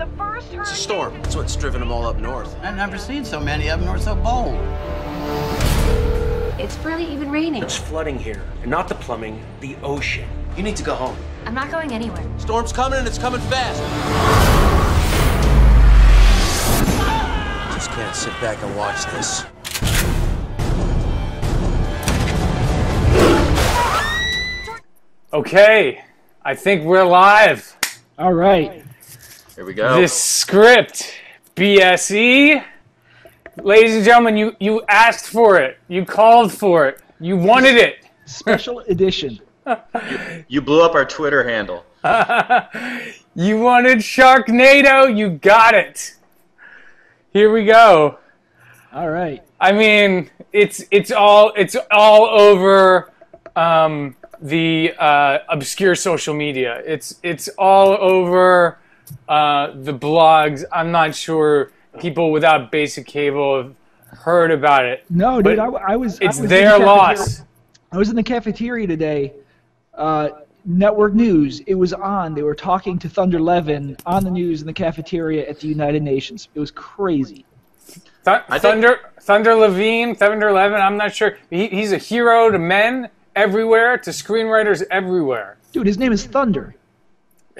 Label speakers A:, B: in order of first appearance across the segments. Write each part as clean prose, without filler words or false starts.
A: The first hurricane...
B: It's a storm. That's what's driven them all up north.
C: I've never seen so many of them nor so bold.
D: It's barely even raining.
E: It's flooding here, and not the plumbing, the ocean.
B: You need to go home.
D: I'm not going anywhere.
B: Storm's coming and it's coming fast. Just can't sit back and watch this.
F: Okay, I think we're live.
G: All right.
H: Here we go.
F: This script, BSE. Ladies and gentlemen, you asked for it. You called for it. You wanted it.
G: Special edition.
H: You blew up our Twitter handle.
F: You wanted Sharknado. You got it. Here we go.
G: All right.
F: I mean, it's all over the obscure social media. It's all over the blogs. I'm not sure people without basic cable have heard about it.
G: No, dude, I was.
F: It's
G: I was
F: their loss.
G: I was in the cafeteria today. Network News. It was on. They were talking to Thunder Levin on the news in the cafeteria at the United Nations. It was crazy.
F: Thunder Levine. I'm not sure. He's a hero to men everywhere, to screenwriters everywhere.
G: Dude, his name is Thunder.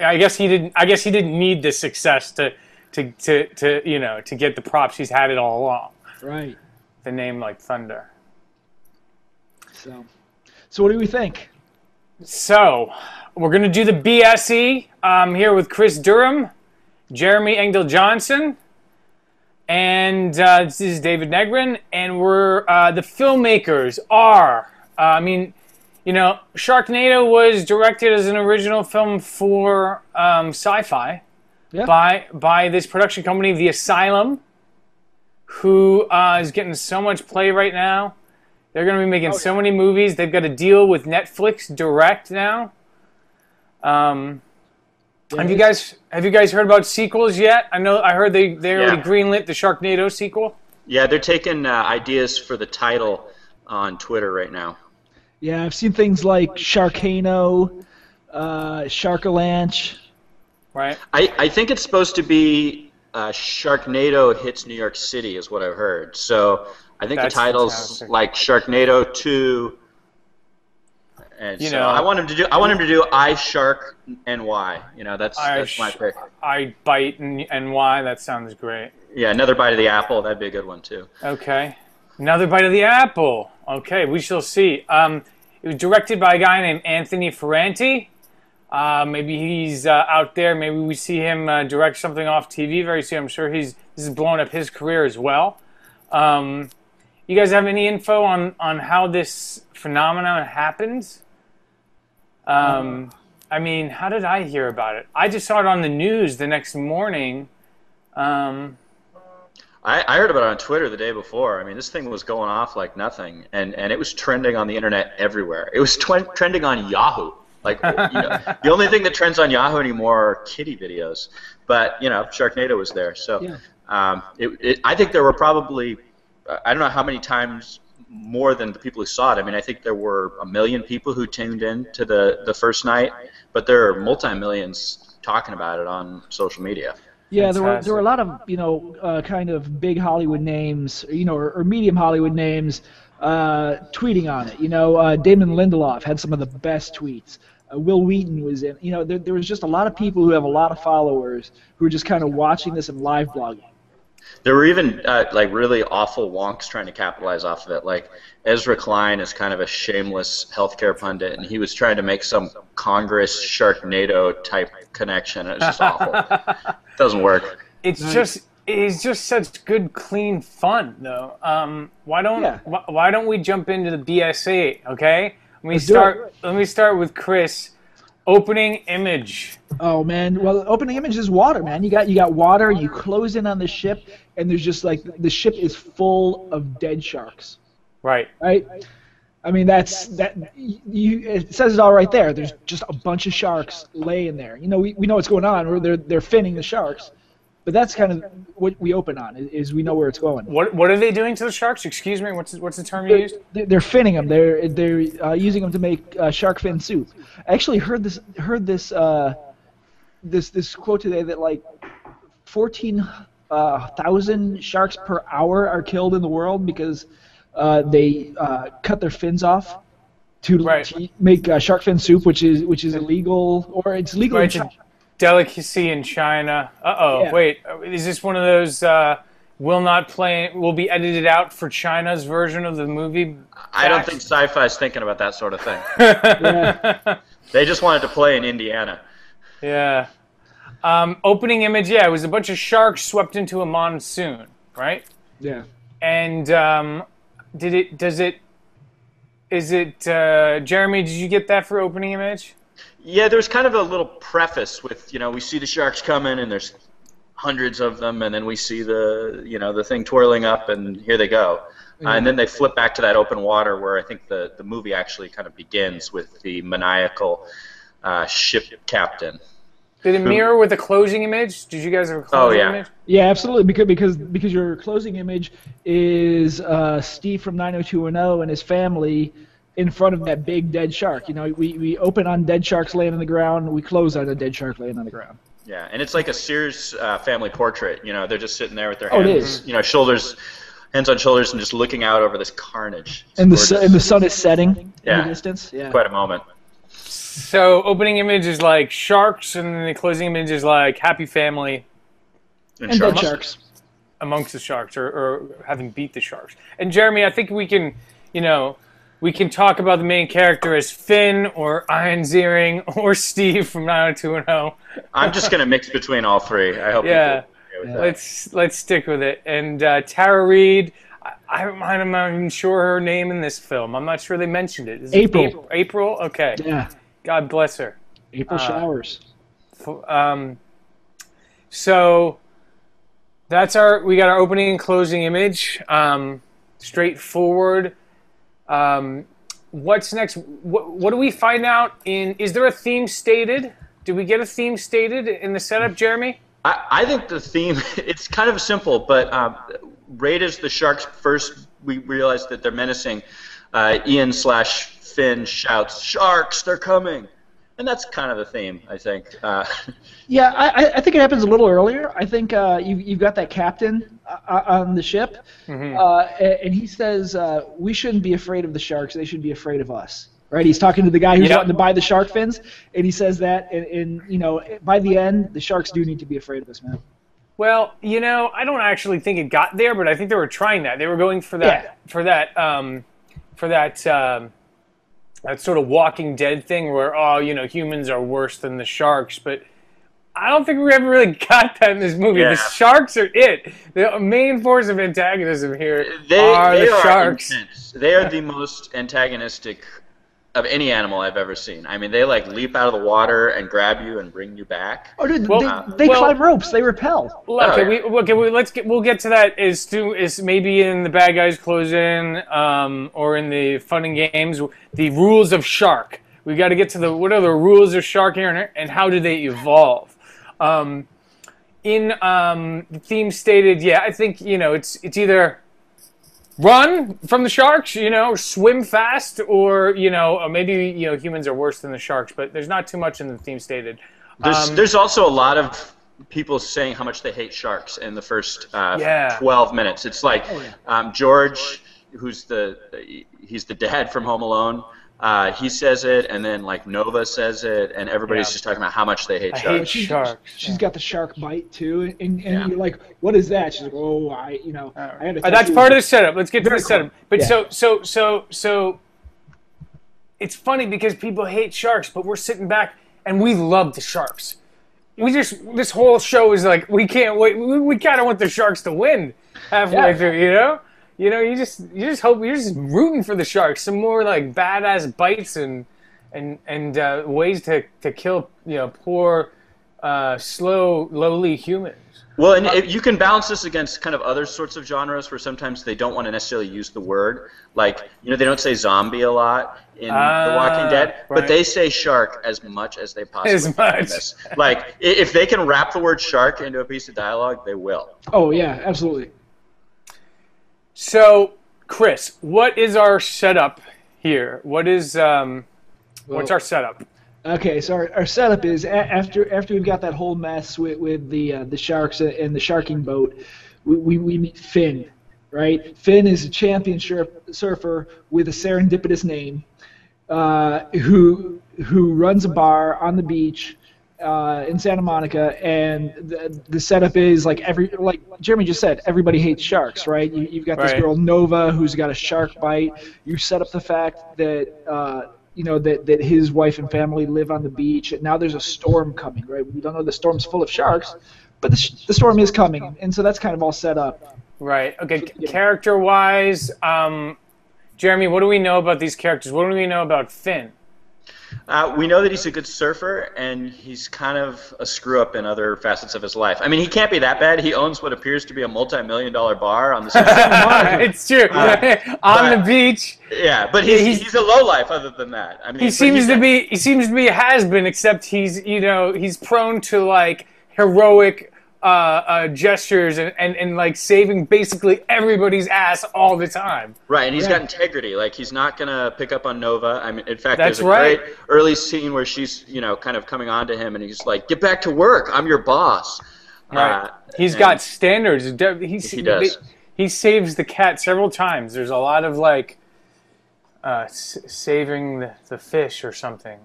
F: I guess he didn't need the success to get the props. He's had it all along.
G: Right.
F: The name like Thunder.
G: So what do we think?
F: So we're gonna do the BSE. I'm here with Chris Durham, Jeremy Engdahl Johnson, and this is David Negrin, and we're the filmmakers are. Sharknado was directed as an original film for Sci-Fi by this production company, The Asylum, who is getting so much play right now. They're going to be making so many movies. They've got a deal with Netflix Direct now. Have you guys heard about sequels yet? I heard they already greenlit the Sharknado sequel.
H: Yeah, they're taking ideas for the title on Twitter right now.
G: Yeah, I've seen things like Sharkano, Sharkalanche.
F: Right.
H: I think it's supposed to be Sharknado hits New York City is what I've heard. So I think the title's fantastic. Like Sharknado 2. And I want him to do I Shark NY. That's my pick.
F: I Bite NY. That sounds great.
H: Yeah, Another Bite of the Apple. That'd be a good one too.
F: Okay. Another Bite of the Apple. Okay, we shall see. It was directed by a guy named Anthony Ferranti. Maybe he's out there. Maybe we see him direct something off TV very soon. I'm sure this is blowing up his career as well. You guys have any info on how this phenomenon happens? How did I hear about it? I just saw it on the news the next morning.
H: I heard about it on Twitter the day before. I mean, this thing was going off like nothing, and it was trending on the internet everywhere. It was trending on Yahoo. Like, the only thing that trends on Yahoo anymore are kitty videos. But Sharknado was there, so
G: yeah.
H: I think there were probably I don't know how many times more than the people who saw it. I mean, I think there were 1 million people who tuned in to the first night, but there are multi-millions talking about it on social media.
G: Yeah, there were a lot of kind of big Hollywood names, or medium Hollywood names, tweeting on it. Damon Lindelof had some of the best tweets. Will Wheaton was in. There was just a lot of people who have a lot of followers who were just kind of watching this and live blogging.
H: There were even really awful wonks trying to capitalize off of it. Like Ezra Klein is kind of a shameless healthcare pundit, and he was trying to make some Congress Sharknado type connection. It was just awful. It doesn't work.
F: It's just such good, clean fun, though. Why don't we jump into the BSA? Okay, let me start with Chris. Opening image.
G: Oh man, well, opening image is water, man. You got water. You close in on the ship, and there's just like the ship is full of dead sharks.
F: Right.
G: Right. I mean, it says it all right there. There's just a bunch of sharks laying there. We know what's going on. They're finning the sharks, but that's kind of what we open on. Is we know where it's going.
F: What are they doing to the sharks? Excuse me. What's the term you used?
G: They're finning them. They're using them to make shark fin soup. I actually heard this quote today that like 14,000 sharks per hour are killed in the world because they cut their fins off to make shark fin soup, which is illegal, or it's legal in China.
F: Delicacy in China. Wait, is this one of those will be edited out for China's version of the movie?
H: I don't think sci-fi's thinking about that sort of thing. They just wanted to play in Indiana.
F: Yeah. Opening image, it was a bunch of sharks swept into a monsoon, right?
G: Yeah.
F: And Jeremy, did you get that for opening image?
H: Yeah, there's kind of a little preface with, we see the sharks coming and there's hundreds of them, and then we see the thing twirling up, and here they go. And then they flip back to that open water where I think the movie actually kind of begins with the maniacal ship captain.
F: Did it mirror with the closing image? Did you guys have a closing image?
G: Yeah, absolutely. Because your closing image is Steve from 90210 and his family in front of that big dead shark. We open on dead sharks laying on the ground. We close on a dead shark laying on the ground.
H: Yeah, and it's like a Sears family portrait. They're just sitting there with their hands, hands on shoulders, and just looking out over this carnage.
G: And the sun is setting in the distance. Yeah,
H: quite a moment.
F: So opening image is like sharks, and then the closing image is like happy family
G: and dead sharks
F: amongst the sharks, or having beat the sharks. And Jeremy, I think we can talk about the main character as Finn or Iron Ziering or Steve from 90210.
H: I'm just gonna mix between all three. I hope.
F: Yeah. Let's stick with it. And Tara Reid, I'm not even sure her name in this film. I'm not sure they mentioned it. Is
G: April.
F: It April? Okay.
G: Yeah.
F: God bless her.
G: April Showers.
F: So we got our opening and closing image. Straightforward. What's next? What do we find out is there a theme stated? Did we get a theme stated in the setup, Jeremy?
H: I think the theme, it's kind of simple, but right as the sharks first, we realize that they're menacing, Ian/Finn shouts, "Sharks, they're coming!" And that's kind of the theme, I think.
G: Yeah, I think it happens a little earlier. I think you've got that captain on the ship, and he says, we shouldn't be afraid of the sharks, they should be afraid of us. Right? He's talking to the guy who's wanting to buy the shark fins, and he says that, and by the end, the sharks do need to be afraid of us, man.
F: Well, I don't actually think it got there, but I think they were trying that. They were going for that, that sort of Walking Dead thing where, humans are worse than the sharks, but I don't think we ever really got that in this movie. Yeah. The sharks are it. The main force of antagonism here are the sharks.
H: Intense. They are the most antagonistic of any animal I've ever seen. I mean, they leap out of the water and grab you and bring you back.
G: Oh, dude, they climb ropes. They repel.
F: We'll get to that as maybe in the bad guys close in, or in the fun and games. The rules of shark. We got to get to what are the rules of shark here, and how do they evolve? In the theme stated, I think it's either run from the sharks, swim fast, or maybe humans are worse than the sharks, but there's not too much in the theme stated.
H: There's also a lot of people saying how much they hate sharks in the first 12 minutes. It's like George, who's he's the dad from Home Alone. He says it, and then Nova says it, and everybody's just talking about how much they hate sharks.
G: She's got the shark bite too, and you're like, "What is that?" She's like, "Oh, I had to."
F: That's part of the setup. Let's get to the setup. But so it's funny because people hate sharks, but we're sitting back and we love the sharks. This whole show is like we can't wait. We kind of want the sharks to win halfway through, you just hope you're just rooting for the sharks. Some more badass bites and ways to kill poor, slow, lowly humans.
H: Well, and you can balance this against kind of other sorts of genres where sometimes they don't want to necessarily use the word. They don't say zombie a lot in The Walking Dead, but they say shark as much as they possibly can in this. If they can wrap the word shark into a piece of dialogue, they will.
G: Oh yeah, absolutely.
F: So, Chris, what is our setup here? What's our setup?
G: Okay, so our setup is after we've got that whole mess with the sharks and the sharking boat, we meet Finn, right? Finn is a champion surfer with a serendipitous name, who runs a bar on the beach in Santa Monica, and the setup is like Jeremy just said, everybody hates sharks, right? You've got this girl Nova who's got a shark bite. You set up the fact that that his wife and family live on the beach, and now there's a storm coming, right? We don't know the storm's full of sharks, but the storm is coming, and so that's kind of all set up.
F: Right. Okay. Character-wise, Jeremy, what do we know about these characters? What do we know about Finn?
H: We know that he's a good surfer, and he's kind of a screw-up in other facets of his life. I mean, he can't be that bad. He owns what appears to be a multi-million-dollar bar on the Santa Monica.
F: It's true. On the beach.
H: Yeah, but he's a lowlife other than that. I mean,
F: he seems to be a has-been, except he's prone to like heroic gestures and like saving basically everybody's ass all the time.
H: Right, and he's got integrity. Like, he's not gonna pick up on Nova. I mean, in fact, there's a great early scene where she's kind of coming on to him, and he's like, "Get back to work. I'm your boss."
F: Right. He's got standards.
H: He does.
F: He saves the cat several times. There's a lot of like saving the fish or something.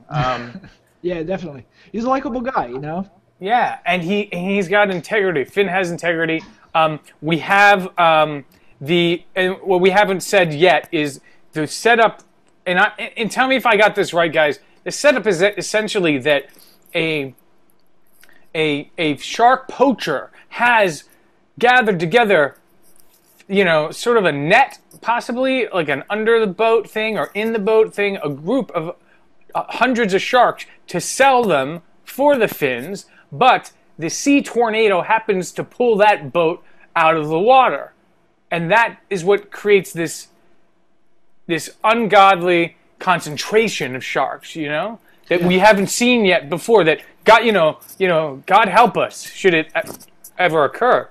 G: Yeah, definitely. He's a likable guy, you know.
F: Yeah, and he's got integrity. Finn has integrity. We have and what we haven't said yet is the setup. And tell me if I got this right, guys. The setup is essentially that a shark poacher has gathered together, sort of a net, possibly like an under the boat thing or in the boat thing, a group of hundreds of sharks to sell them for the Finns. But the sea tornado happens to pull that boat out of the water. And that is what creates this ungodly concentration of sharks, that we haven't seen yet before, that God help us, should it ever occur.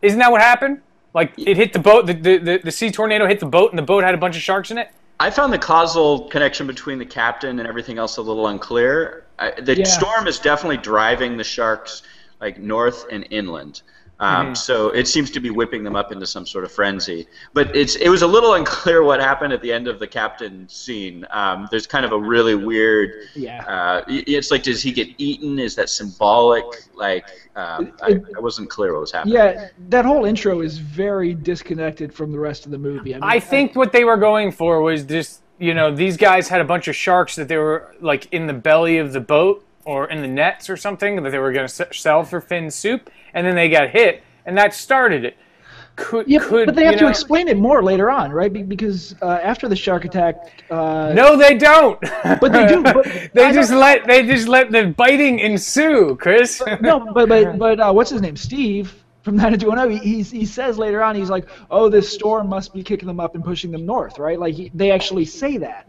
F: Isn't that what happened? Like, it hit the boat, the sea tornado hit the boat, and the boat had a bunch of sharks in it?
H: I found the causal connection between the captain and everything else a little unclear. The storm is definitely driving the sharks like north and inland. So it seems to be whipping them up into some sort of frenzy. But it was a little unclear what happened at the end of the captain scene. There's kind of a really weird. It's like, does he get eaten? Is that symbolic? Like, I wasn't clear what was happening.
G: Yeah, that whole intro is very disconnected from the rest of the movie.
F: I think what they were going for was just, these guys had a bunch of sharks that they were like in the belly of the boat or in the nets or something that they were going to sell for Finn's soup, and then they got hit, and that started it. But
G: they have to explain it more later on, right? Because after the shark attack,
F: no, they don't.
G: But they do. But
F: they just let the biting ensue, Chris.
G: But what's his name? Steve from 90210. He says later on, he's like, "Oh, this storm must be kicking them up and pushing them north," right? Like they actually say that.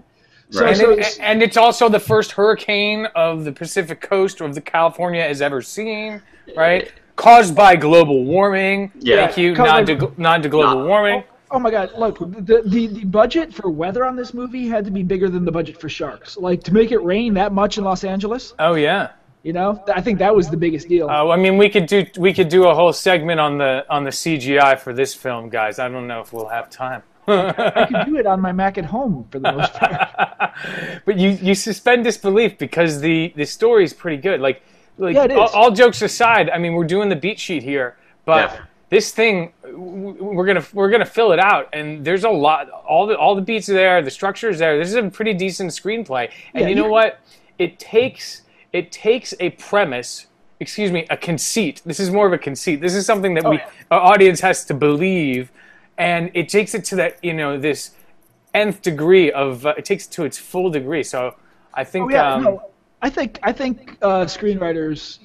H: Right.
F: And it's also the first hurricane of the Pacific coast of the California has ever seen, right? Caused by global warming.
H: Yeah.
F: Thank you. Nod to global warming.
G: Oh my God! Look, the budget for weather on this movie had to be bigger than the budget for sharks. Like, to make it rain that much in Los Angeles.
F: Oh yeah.
G: I think that was the biggest deal.
F: I mean, we could do a whole segment on the CGI for this film, guys. I don't know if we'll have time.
G: I could do it on my Mac at home for the most part.
F: But you suspend disbelief because the story is pretty good. Like
G: yeah, it is.
F: All jokes aside, I mean, we're doing the beat sheet here, but this thing we're gonna fill it out, and there's a lot. All the beats are there, the structure is there. This is a pretty decent screenplay, and you know what? It takes a premise. Excuse me, a conceit. This is more of a conceit. This is something that our audience has to believe. And it takes it to that, this nth degree of. It takes it to its full degree. So, I think.
G: I think screenwriters,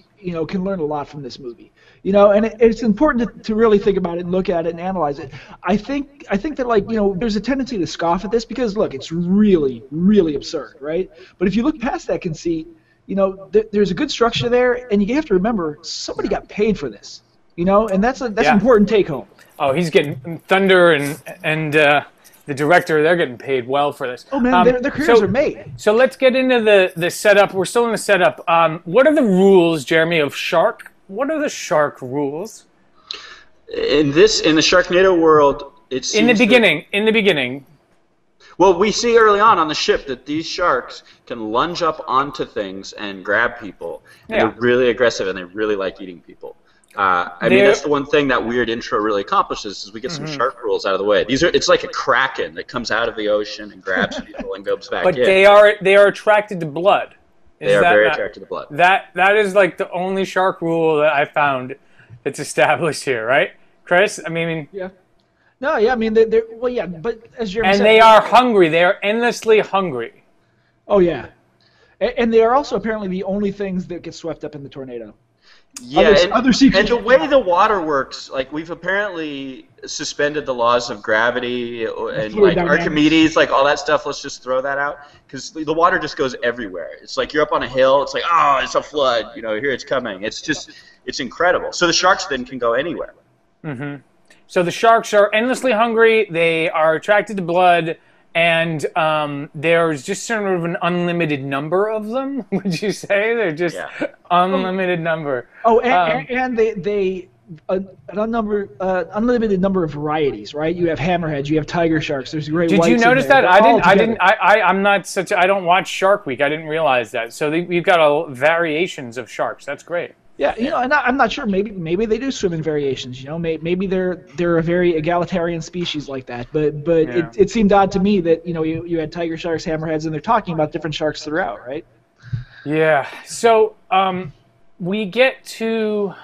G: can learn a lot from this movie. And it's important to really think about it and look at it and analyze it. I think that there's a tendency to scoff at this because look, it's really, really absurd, right? But if you look past that conceit, there's a good structure there, and you have to remember somebody got paid for this, and that's an important take home.
F: Oh, he's getting thunder and the director, they're getting paid well for this.
G: Oh man, their careers are made.
F: So let's get into the setup. We're still in the setup. What are the rules, Jeremy, of Shark? What are the Shark rules?
H: In the Sharknado world, it's
F: in the beginning.
H: Well, we see early on the ship that these sharks can lunge up onto things and grab people. And they're really aggressive, and they really like eating people. I mean, that's the one thing that weird intro really accomplishes is we get some shark rules out of the way. It's like a kraken that comes out of the ocean and grabs people and goes back in.
F: But they are attracted to blood.
H: They are very attracted to blood.
F: That is like the only shark rule that I found that's established here, right, Chris? I mean,
G: yeah. No, yeah, I mean, they're well, yeah, but as Jeremy said,
F: they are hungry. They are endlessly hungry.
G: Oh yeah, and they are also apparently the only things that get swept up in the tornado.
H: Yeah,
G: other sea
H: and the way the water works, like we've apparently suspended the laws of gravity and like Archimedes, like all that stuff. Let's just throw that out because the water just goes everywhere. It's like you're up on a hill. It's like, oh, it's a flood. You know, here it's coming. It's incredible. So the sharks then can go anywhere.
F: Mm-hmm. So the sharks are endlessly hungry. They are attracted to blood, and there's just sort of an unlimited number of them. Would you say they're just unlimited number?
G: Oh, and they an unlimited number of varieties, right? You have hammerheads, you have tiger sharks. There's great.
F: Did you notice that? I don't watch Shark Week. I didn't realize that. So we've got variations of sharks. That's great.
G: Yeah, you know, and I'm not sure. Maybe they do swim in variations. You know, maybe they're a very egalitarian species like that. But it seemed odd to me that you had tiger sharks, hammerheads, and they're talking about different sharks throughout, right?
F: Yeah. So we get to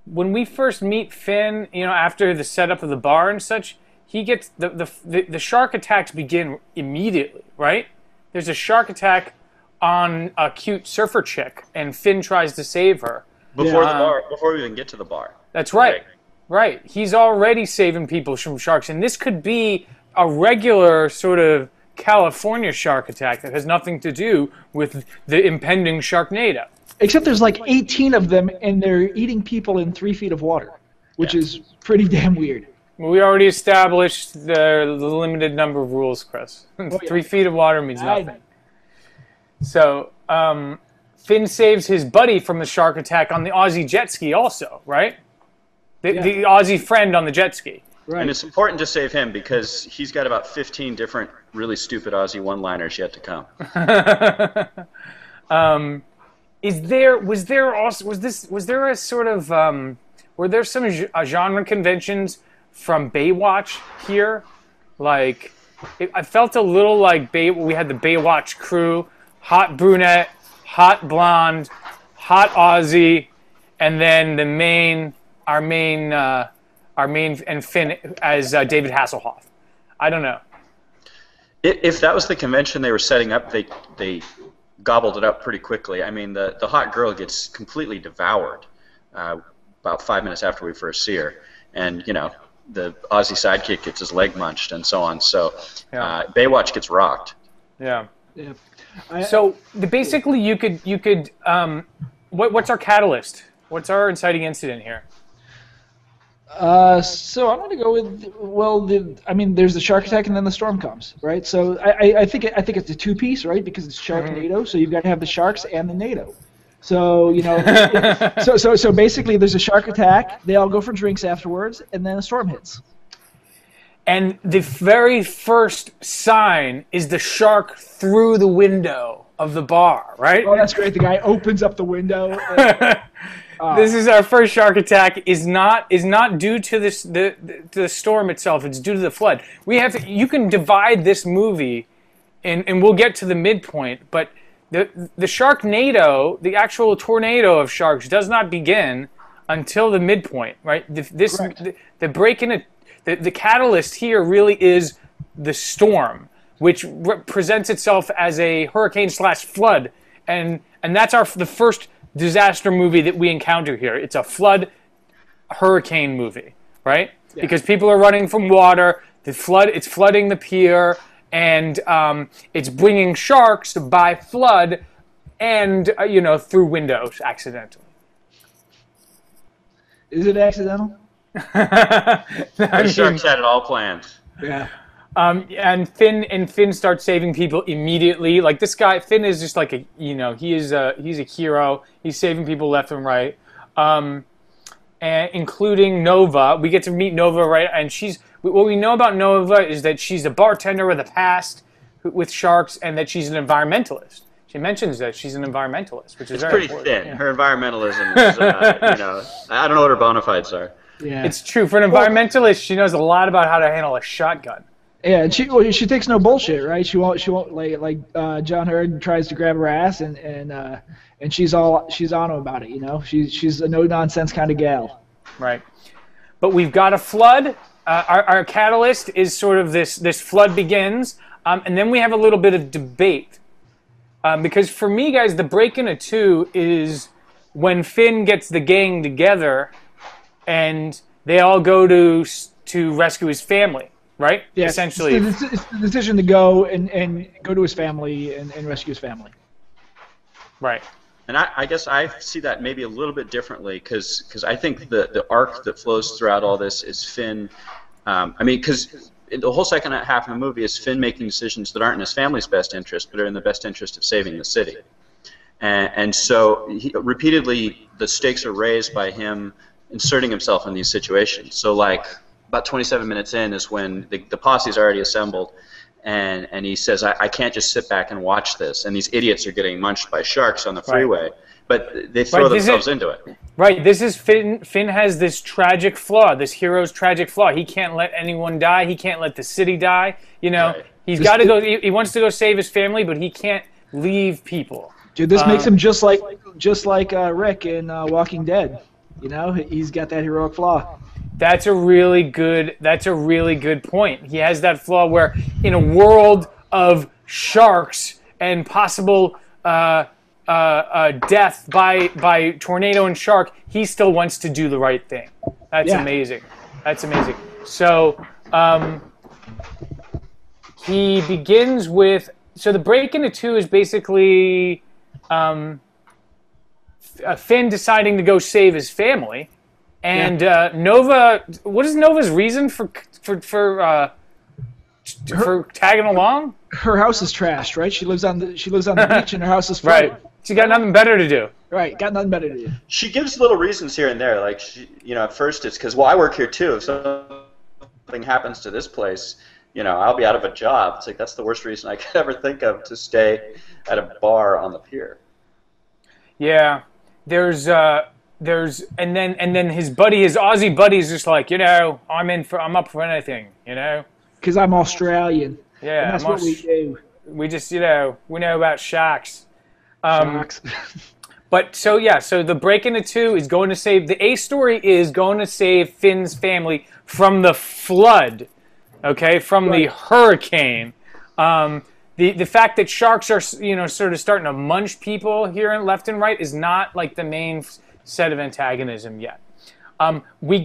F: when we first meet Finn. After the setup of the bar and such, he gets the shark attacks begin immediately. Right? There's a shark attack on a cute surfer chick, and Finn tries to save her.
H: Before the bar, before we even get to the bar.
F: That's right. Right. He's already saving people from sharks, and this could be a regular sort of California shark attack that has nothing to do with the impending Sharknado.
G: Except there's like 18 of them, and they're eating people in 3 feet of water, which is pretty damn weird.
F: Well, we already established the limited number of rules, Chris. 3 feet of water means nothing. So, Finn saves his buddy from the shark attack on the Aussie jet ski also, right? The Aussie friend on the jet ski.
H: Right. And it's important to save him because he's got about 15 different really stupid Aussie one-liners yet to come. Were there some genre conventions from Baywatch here? Like, I felt a little like we had the Baywatch crew. Hot brunette, hot blonde, hot Aussie, and then our main and Finn as David Hasselhoff. I don't know. If that was the convention they were setting up, they gobbled it up pretty quickly. I mean, the hot girl gets completely devoured about 5 minutes after we first see her, and the Aussie sidekick gets his leg munched and so on. So Baywatch gets rocked.
F: Yeah. Yeah. So basically, you could what's our catalyst? What's our inciting incident here?
G: So I'm going to go with there's the shark attack and then the storm comes, right? So I think it's a two-piece, right? Because it's Sharknado, so you've got to have the sharks and the NATO. So so basically there's a shark attack. They all go for drinks afterwards, and then a storm hits.
F: And the very first sign is the shark through the window of the bar, right?
G: Oh, that's great. The guy opens up the window.
F: This is our first shark attack. Is not due to the storm itself. It's due to the flood. You can divide this movie, and we'll get to the midpoint. But the Sharknado, the actual tornado of sharks, does not begin until the midpoint, right? The break in it. The catalyst here really is the storm, which presents itself as a hurricane/flood, and that's the first disaster movie that we encounter here. It's a flood hurricane movie, right? Yeah. Because people are running from water. It's flooding the pier, and it's bringing sharks by flood, and through windows accidentally.
G: Is it accidental?
H: The sharks had it all planned.
G: Yeah.
F: And Finn starts saving people immediately. Like this guy, Finn is just like he's a hero. He's saving people left and right, and including Nova. We get to meet Nova, right? And what we know about Nova is that she's a bartender with a past with sharks, and that she's an environmentalist. She mentions that she's an environmentalist, which is very
H: pretty
F: important.
H: thin. Yeah. Her environmentalism is, I don't know what her bona fides are.
F: Yeah. It's true. For an environmentalist, she knows a lot about how to handle a shotgun.
G: Yeah, and she takes no bullshit, right? She won't like John Hurd tries to grab her ass, and she's on him about it. You know, she's a no nonsense kind of gal.
F: Right. But we've got a flood. Our catalyst is sort of this flood begins, and then we have a little bit of debate. Because for me, guys, the break into two is when Finn gets the gang together, and they all go to rescue his family, right?
G: Yeah,
F: essentially.
G: It's the decision to go and go to his family and rescue his family.
F: Right.
H: And I guess I see that maybe a little bit differently because I think the arc that flows throughout all this is Finn. Because the whole second half of the movie is Finn making decisions that aren't in his family's best interest, but are in the best interest of saving the city. And so repeatedly the stakes are raised by him inserting himself in these situations. So like about 27 minutes in is when the posse's already assembled, and he says, I can't just sit back and watch this. And these idiots are getting munched by sharks on the freeway. Right. But they throw themselves into it.
F: Right. This is Finn. Finn has this tragic flaw, this hero's tragic flaw. He can't let anyone die. He can't let the city die. You know, right. He's got to go. He wants to go save his family, but he can't leave people.
G: Dude, this makes him just like Rick in Walking Dead. You know, he's got that heroic flaw.
F: That's a really good point. He has that flaw where in a world of sharks and possible death by tornado and shark, he still wants to do the right thing. That's amazing. That's amazing. So he begins with, so the break into two is basically Finn deciding to go save his family. And Nova, what is Nova's reason for tagging along?
G: Her house is trashed, right? She lives on the beach, and her house is flooded.
F: Right. She got nothing better to do.
G: Right. Got nothing better to do.
H: She gives little reasons here and there, like at first it's because I work here too. If something happens to this place, I'll be out of a job. It's like that's the worst reason I could ever think of to stay at a bar on the pier.
F: Yeah. There's and then his Aussie buddy is just like, I'm up for anything,
G: Because I'm Australian.
F: Yeah,
G: and that's what we do.
F: We just, we know about sharks.
G: Sharks.
F: But so the break into two is going to save, the A story is going to save Finn's family from the flood, okay, from the hurricane. The fact that sharks are, sort of starting to munch people here and left and right is not like the main set of antagonism yet. Now we're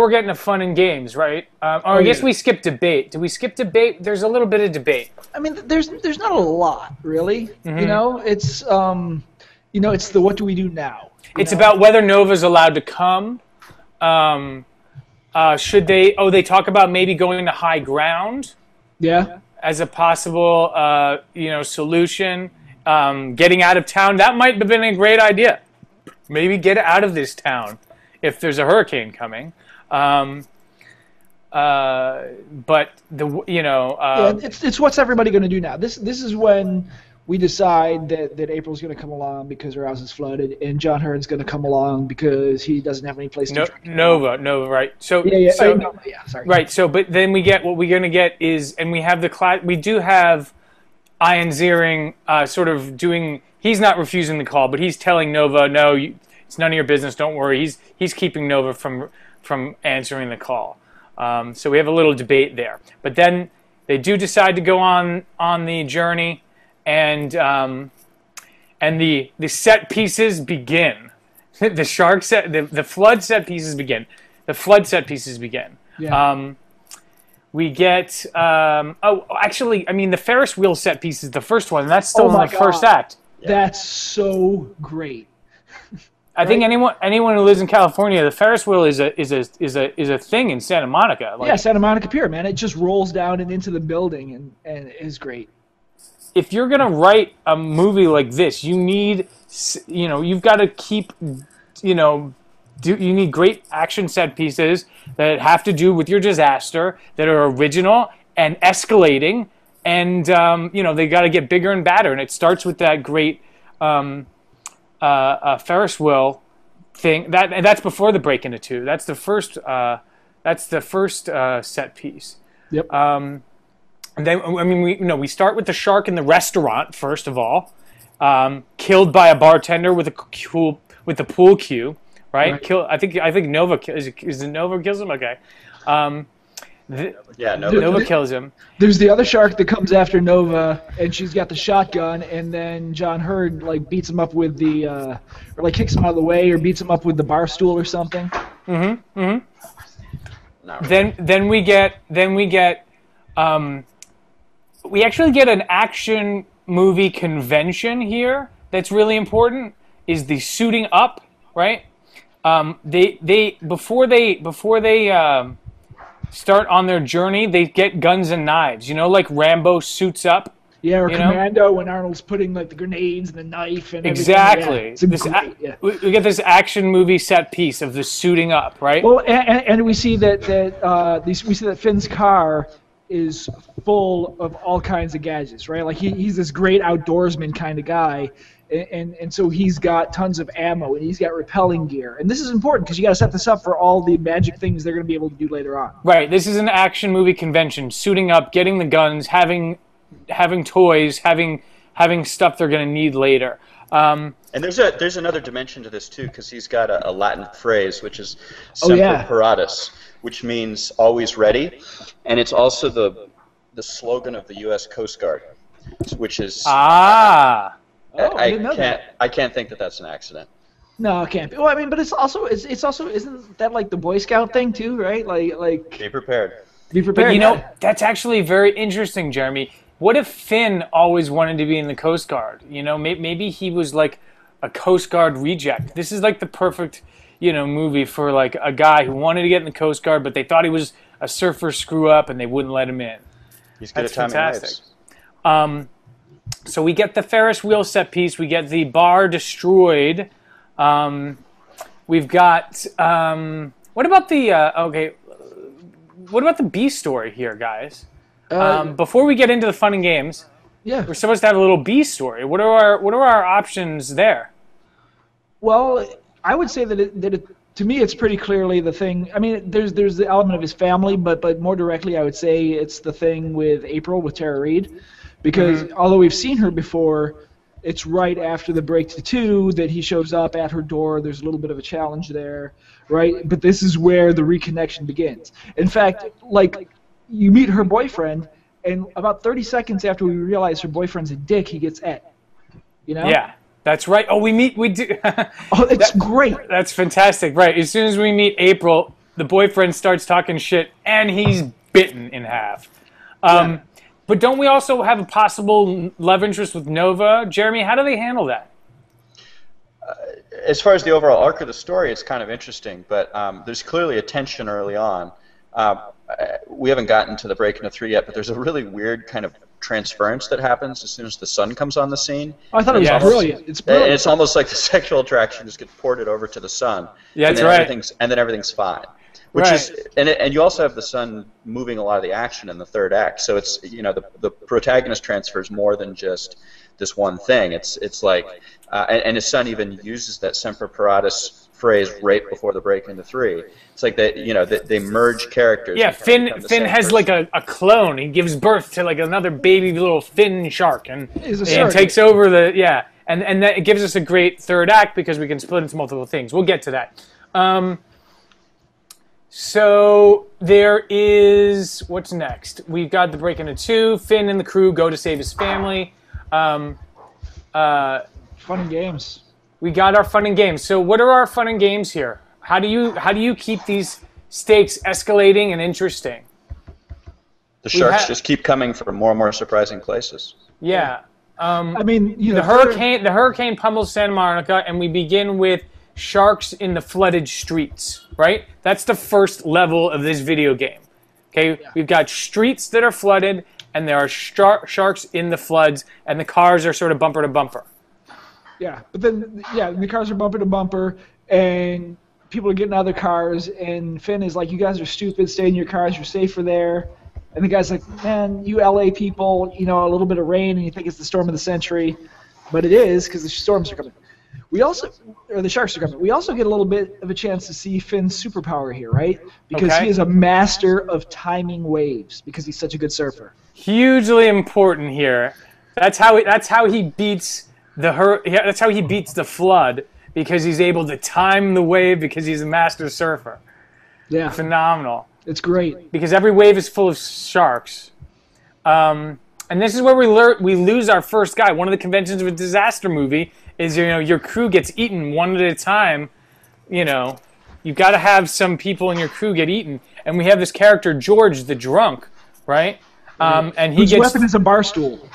F: getting to fun and games, right? I guess we skipped debate. Did we skip debate? There's a little bit of debate.
G: I mean, there's not a lot, really. Mm-hmm. It's it's the what do we do now?
F: It's about whether Nova's allowed to come. Should they? Oh, they talk about maybe going to high ground.
G: Yeah.
F: As a possible, solution. Getting out of town. That might have been a great idea. Maybe get out of this town if there's a hurricane coming. But
G: it's what's everybody going to do now? This is when we decide that April's going to come along because her house is flooded, and John Hurd's going to come along because he doesn't have any place to drink.
F: Nova, right? So sorry. Right. So, but then we get what we're going to get is, and we have we do have Ian Ziering sort of doing. He's not refusing the call, but he's telling Nova, no, it's none of your business. Don't worry. He's keeping Nova from answering the call. So we have a little debate there. But then they do decide to go on the journey, and the set pieces begin. The shark set, the flood set pieces begin. The flood set pieces begin. Yeah. We get the Ferris wheel set piece is the first one, and that's still in the first act.
G: That's so great.
F: I think anyone who lives in California, the Ferris wheel is a thing in Santa Monica.
G: Yeah, Santa Monica Pier, man. It just rolls down and into the building, and it is great.
F: If you're gonna write a movie like this, you need, you've got to keep, you need great action set pieces that have to do with your disaster, that are original and escalating, and they got to get bigger and badder. And it starts with that great Ferris wheel thing. That's before the break into two. That's the first. That's the first set piece.
G: Yep.
F: And then we start with the shark in the restaurant first of all, killed by a bartender with a pool cue. Right? I think Nova is it Nova kills him? Okay. Nova kills him.
G: There's the other shark that comes after Nova, and she's got the shotgun, and then John Hurd beats him up with the or kicks him out of the way, or beats him up with the bar stool or something.
F: Mm-hmm. Mm-hmm. Then we get we actually get an action movie convention here that's really important. Is the suiting up, right? Before they start on their journey, they get guns and knives. Like Rambo suits up.
G: Yeah, or Commando when Arnold's putting the grenades and the knife and
F: exactly.
G: Everything. Yeah,
F: we get this action movie set piece of the suiting up, right?
G: Well, and we see that Finn's car is full of all kinds of gadgets, right? He's this great outdoorsman kind of guy. And so he's got tons of ammo, and he's got repelling gear. And this is important because you got to set this up for all the magic things they're going to be able to do later on. Right.
F: This is an action movie convention. Suiting up, getting the guns, having toys, having stuff they're going to need later.
H: And there's another dimension to this too, because he's got a Latin phrase which is semper paratus, which means always ready, and it's also the slogan of the U.S. Coast Guard, which is I can't think that that's an accident.
G: No, it can't be. Well, but it's also isn't that the Boy Scout thing too, right?
H: Be prepared.
G: Be prepared.
F: But that's actually very interesting, Jeremy. What if Finn always wanted to be in the Coast Guard? Maybe he was a Coast Guard reject. This is the perfect movie for a guy who wanted to get in the Coast Guard, but they thought he was a surfer screw up and they wouldn't let him in.
H: He's good at timing
F: fantastic. So we get the Ferris wheel set piece. We get the bar destroyed. We've got what about the What about the B story here, guys? Before we get into the fun and games, we're supposed to have a little B story. What are our options there?
G: Well, I would say that to me it's pretty clearly the thing. I mean, there's the element of his family, but more directly, I would say it's the thing with April, with Tara Reid. Because although we've seen her before, it's right after the break to 2 that he shows up at her door. There's a little bit of a challenge there, right? But this is where the reconnection begins. In fact, you meet her boyfriend, and about 30 seconds after we realize her boyfriend's a dick, he gets et.
F: Yeah, that's right. Oh, we do.
G: It's great.
F: That's fantastic. Right. As soon as we meet April, the boyfriend starts talking shit, and he's bitten in half. But don't we also have a possible love interest with Nova? Jeremy, how do they handle that?
H: As far as the overall arc of the story, it's kind of interesting, but there's clearly a tension early on. We haven't gotten to the break into 3 yet, but there's a really weird kind of transference that happens as soon as the sun comes on the scene.
G: I thought it was brilliant. It's brilliant.
H: And it's almost like the sexual attraction just gets ported over to the sun.
F: Yeah, that's right.
H: And then everything's fine. Which is, and you also have the sun moving a lot of the action in the third act. So it's, the protagonist transfers more than just this one thing. It's and his son even uses that semper paratus phrase right before the break into 3. It's like they merge characters.
F: Yeah, Finn has person. A clone. He gives birth to another baby little Finn shark and takes over and that it gives us a great third act because we can split into multiple things. We'll get to that. So there is, what's next? We've got the break into 2. Finn and the crew go to save his family.
G: Fun and games.
F: We got our fun and games. So what are our fun and games here? How do you keep these stakes escalating and interesting?
H: The sharks just keep coming from more and more surprising places.
F: Yeah.
G: The
F: hurricane pummels Santa Monica, and we begin with sharks in the flooded streets, right? That's the first level of this video game. Okay, we've got streets that are flooded, and there are sharks in the floods, and the cars are sort of bumper to bumper.
G: Yeah, but then, the cars are bumper to bumper, and people are getting out of their cars, and Finn is like, you guys are stupid, stay in your cars, you're safer there. And the guy's like, man, you LA people, a little bit of rain, and you think it's the storm of the century. But it is, because the storms are coming. The sharks are coming. We also get a little bit of a chance to see Finn's superpower here, right? Because he is a master of timing waves, because he's such a good surfer.
F: Hugely important here. That's how he beats that's how he beats the flood, because he's able to time the wave, because he's a master surfer.
G: Yeah.
F: Phenomenal.
G: It's great.
F: Because every wave is full of sharks. And this is where we lose our first guy. One of the conventions of a disaster movie is, your crew gets eaten one at a time. You've got to have some people in your crew get eaten. And we have this character, George the drunk, right? And
G: whose weapon is a bar stool.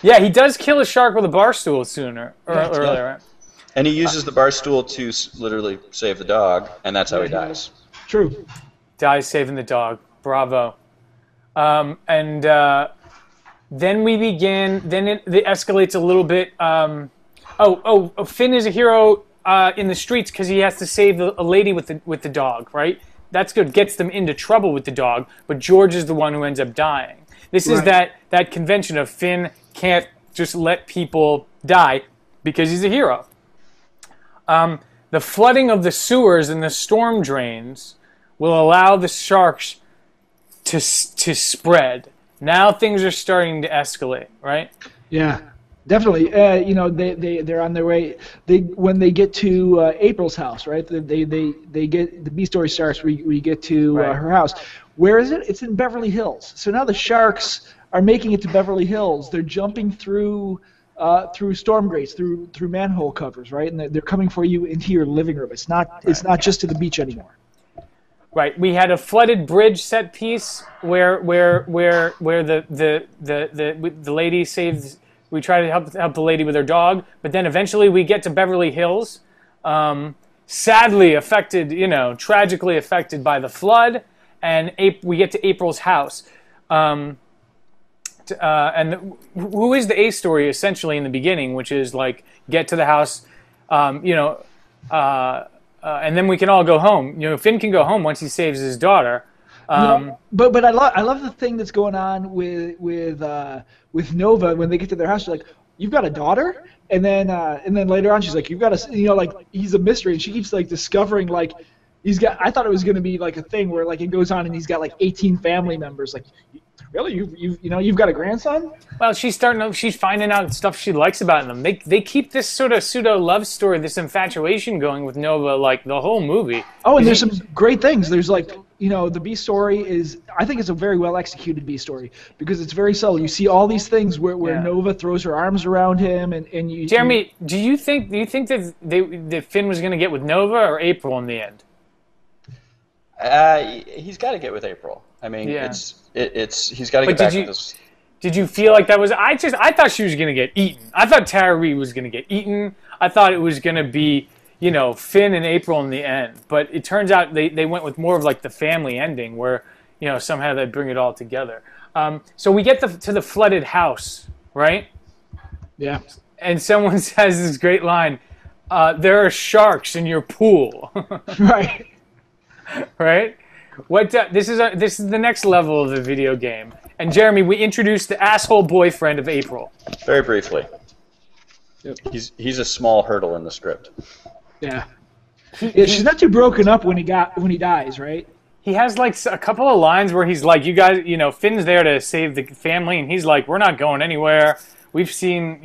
F: Yeah, he does kill a shark with a bar stool earlier, right?
H: And he uses the bar stool to literally save the dog, and that's how he dies.
G: True.
F: Dies saving the dog. Bravo. Then we begin. Then it escalates a little bit. Finn is a hero in the streets because he has to save a lady with the dog, right? That's good. Gets them into trouble with the dog, but George is the one who ends up dying. This is that convention of Finn can't just let people die because he's a hero. The flooding of the sewers and the storm drains will allow the sharks to spread. Now things are starting to escalate, right?
G: Yeah, definitely. They're on their way. When they get to April's house, right? They get the B story starts. We get to her house. Where is it? It's in Beverly Hills. So now the sharks are making it to Beverly Hills. They're jumping through storm grates, through manhole covers, right? And they're coming for you into your living room. It's not just to the beach anymore.
F: Right. We had a flooded bridge set piece where the lady saves. We try to help the lady with her dog, but then eventually we get to Beverly Hills, sadly affected, tragically affected by the flood, and we get to April's house. And who is the A story essentially in the beginning, which is like get to the house, and then we can all go home. Finn can go home once he saves his daughter.
G: But I love the thing that's going on with Nova when they get to their house. She's like, "You've got a daughter," and then later on she's like, "You've got a," he's a mystery, and she keeps discovering he's got. I thought it was going to be a thing where it goes on and he's got 18 family members. Really, you've got a grandson?
F: Well, she's finding out stuff she likes about them. They keep this sort of pseudo love story, this infatuation going with Nova the whole movie.
G: Oh, and there's some great things. There's the B story is, I think it's a very well executed B story because it's very subtle. You see all these things where Nova throws her arms around him and you.
F: Jeremy, do you think that Finn was going to get with Nova or April in the end?
H: He's got to get with April. I mean, he's got to get back with this.
F: Did you feel like that was? I thought she was going to get eaten. I thought Tara Reid was going to get eaten. I thought it was going to be, Finn and April in the end. But it turns out they went with more of the family ending where, somehow they bring it all together. So we get to the flooded house, right? Yeah. And someone says this great line, there are sharks in your pool.
G: Right.
F: Right? This is the next level of the video game. And Jeremy, we introduced the asshole boyfriend of April.
H: Very briefly. Yep. He's a small hurdle in the script.
G: Yeah. She's not too broken up when he dies, right?
F: He has a couple of lines where he's like, you guys, Finn's there to save the family, and he's like, we're not going anywhere. We've seen,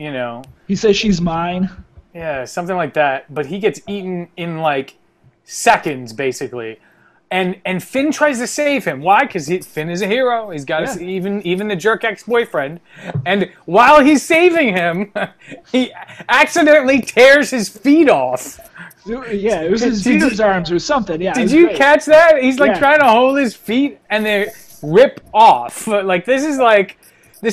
G: He says she's mine.
F: Yeah, something like that. But he gets eaten in seconds, basically. And Finn tries to save him. Why? Because Finn is a hero. He's got to even the jerk ex-boyfriend. And while he's saving him, he accidentally tears his feet off.
G: Yeah, it was his feet or his arms or something. Yeah.
F: Did you catch that? He's trying to hold his feet and they rip off. This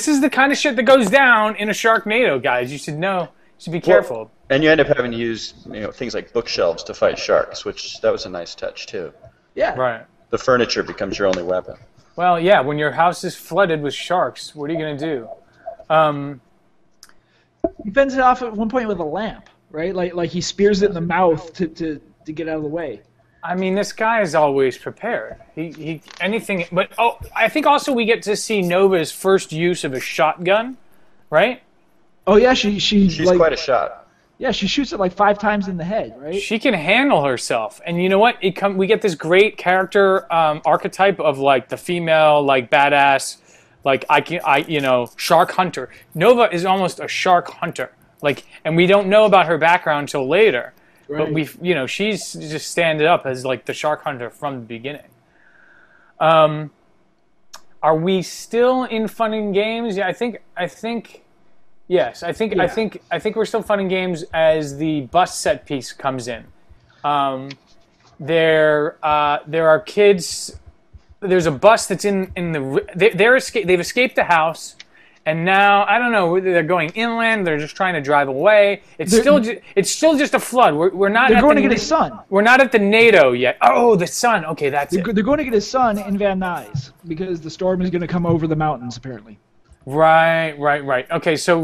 F: is the kind of shit that goes down in a Sharknado, guys. You should know. You should be careful.
H: And you end up having to use things like bookshelves to fight sharks, which that was a nice touch too.
G: Yeah.
F: Right.
H: The furniture becomes your only weapon.
F: Well, yeah, when your house is flooded with sharks, what are you going to do?
G: He fends it off at one point with a lamp, right? Like he spears it in the mouth to get out of the way.
F: I mean, this guy is always prepared. He anything, but I think also we get to see Nova's first use of a shotgun, right?
G: Oh yeah, she's like,
H: quite a shot.
G: Yeah, she shoots it like 5 times in the head, right?
F: She can handle herself, and you know what? We get this great character archetype of like the female, like badass, like shark hunter. Nova is almost a shark hunter, and we don't know about her background until later. Right. But she's just standing up as like the shark hunter from the beginning. Are we still in fun and games? Yeah, I think. Yes, I think we're still fun and games as the bus set piece comes in. There are kids. There's a bus that's in the. They've escaped the house, and now I don't know. They're going inland. They're just trying to drive away. It's still just a flood. We're not.
G: They're going to get his son.
F: We're not at the NATO yet. Oh, the son. Okay, that's it.
G: They're going to get his son in Van Nuys because the storm is going to come over the mountains apparently.
F: Right. Okay, so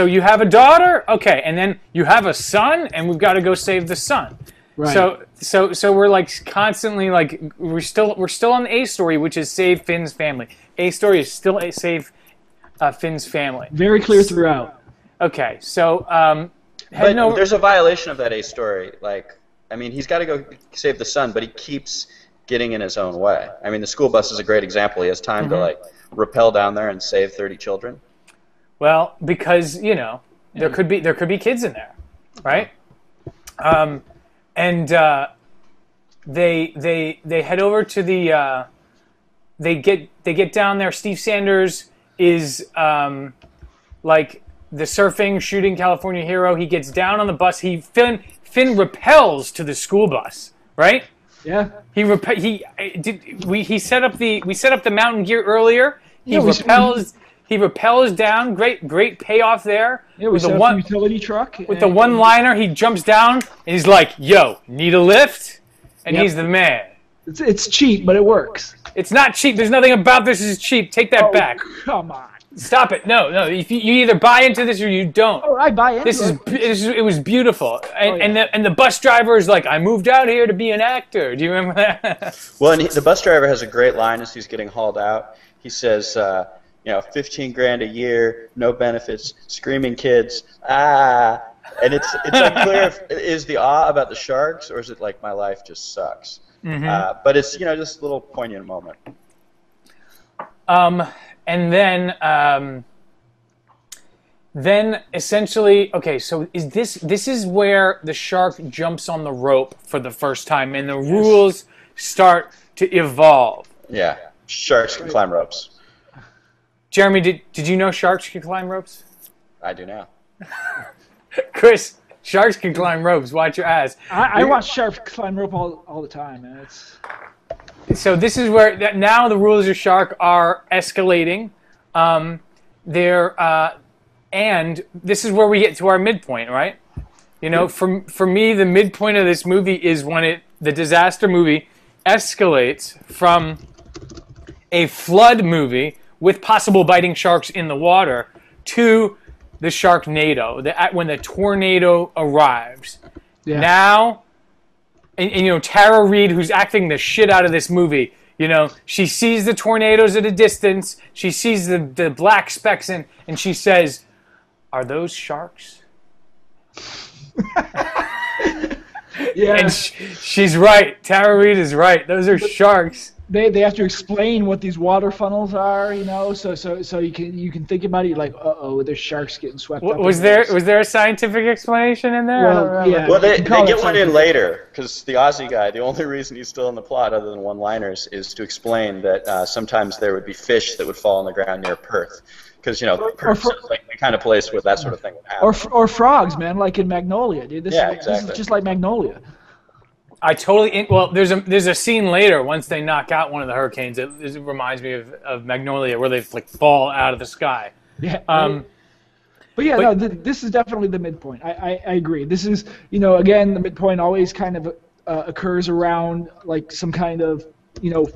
F: you have a daughter, okay, and then you have a son, and we've got to go save the son. Right. So we're like constantly like we're still on the A story, which is save Finn's family. A story is still save Finn's family.
G: Very clear throughout.
F: Okay, so
H: but there's a violation of that A story. Like, I mean, he's got to go save the son, but he keeps getting in his own way. I mean, the school bus is a great example. He has time to rappel down there and save 30 children.
F: Well, because there could be kids in there, right? And they head over to the they get down there. Steve Sanders is like the surfing shooting California hero. He gets down on the bus. Finn rappels to the school bus, right?
G: Yeah.
F: We set up the mountain gear earlier. He rappels down. Great payoff there.
G: Yeah, we set up the utility truck.
F: With the one-liner, he jumps down and he's like, "Yo, need a lift?" And he's the man.
G: It's cheap, but it works.
F: It's not cheap. There's nothing about this is cheap. Take that back.
G: Come on.
F: Stop it. No. If you either buy into this or you don't.
G: Oh, I buy into
F: it was beautiful. And the bus driver is like, "I moved out here to be an actor." Do you remember that?
H: Well, and the bus driver has a great line as he's getting hauled out. He says, 15 grand a year, no benefits, screaming kids, ah. And it's unclear if it is the awe about the sharks or is it like my life just sucks. Mm-hmm. But it's just a little poignant moment.
F: And then essentially, okay, so this is where the shark jumps on the rope for the first time and the rules start to evolve.
H: Yeah, sharks can climb ropes.
F: Jeremy, did you know sharks can climb ropes?
H: I do now.
F: Chris, sharks can climb ropes. Watch your ass.
G: I watch sharks climb rope all the time, man.
F: So this is where now the rules of shark are escalating. And this is where we get to our midpoint, right? For me, the midpoint of this movie is when the disaster movie escalates from a flood movie with possible biting sharks in the water to the Sharknado, when the tornado arrives. Yeah. Now, and Tara Reid, who's acting the shit out of this movie, she sees the tornadoes at a distance, she sees the black specks, and she says, "Are those sharks?"
G: Yeah.
F: And she's right. Tara Reid is right. Those are sharks.
G: They have to explain what these water funnels are, so you can think about it like, there's sharks getting swept up.
F: Was there a scientific explanation in there?
G: Well, yeah.
H: Well, they get one in later because the Aussie guy, the only reason he's still in the plot other than one-liners is to explain that sometimes there would be fish that would fall on the ground near Perth. Because, Perth is like the kind of place where that sort of thing would happen.
G: Or frogs, man, like in Magnolia, dude.
H: Exactly.
G: This is just like Magnolia.
F: I totally. There's a scene later once they knock out one of the hurricanes. It reminds me of Magnolia where they fall out of the sky.
G: Yeah. But yeah, no, this is definitely the midpoint. I agree. This is, again, the midpoint always kind of occurs around like some kind of,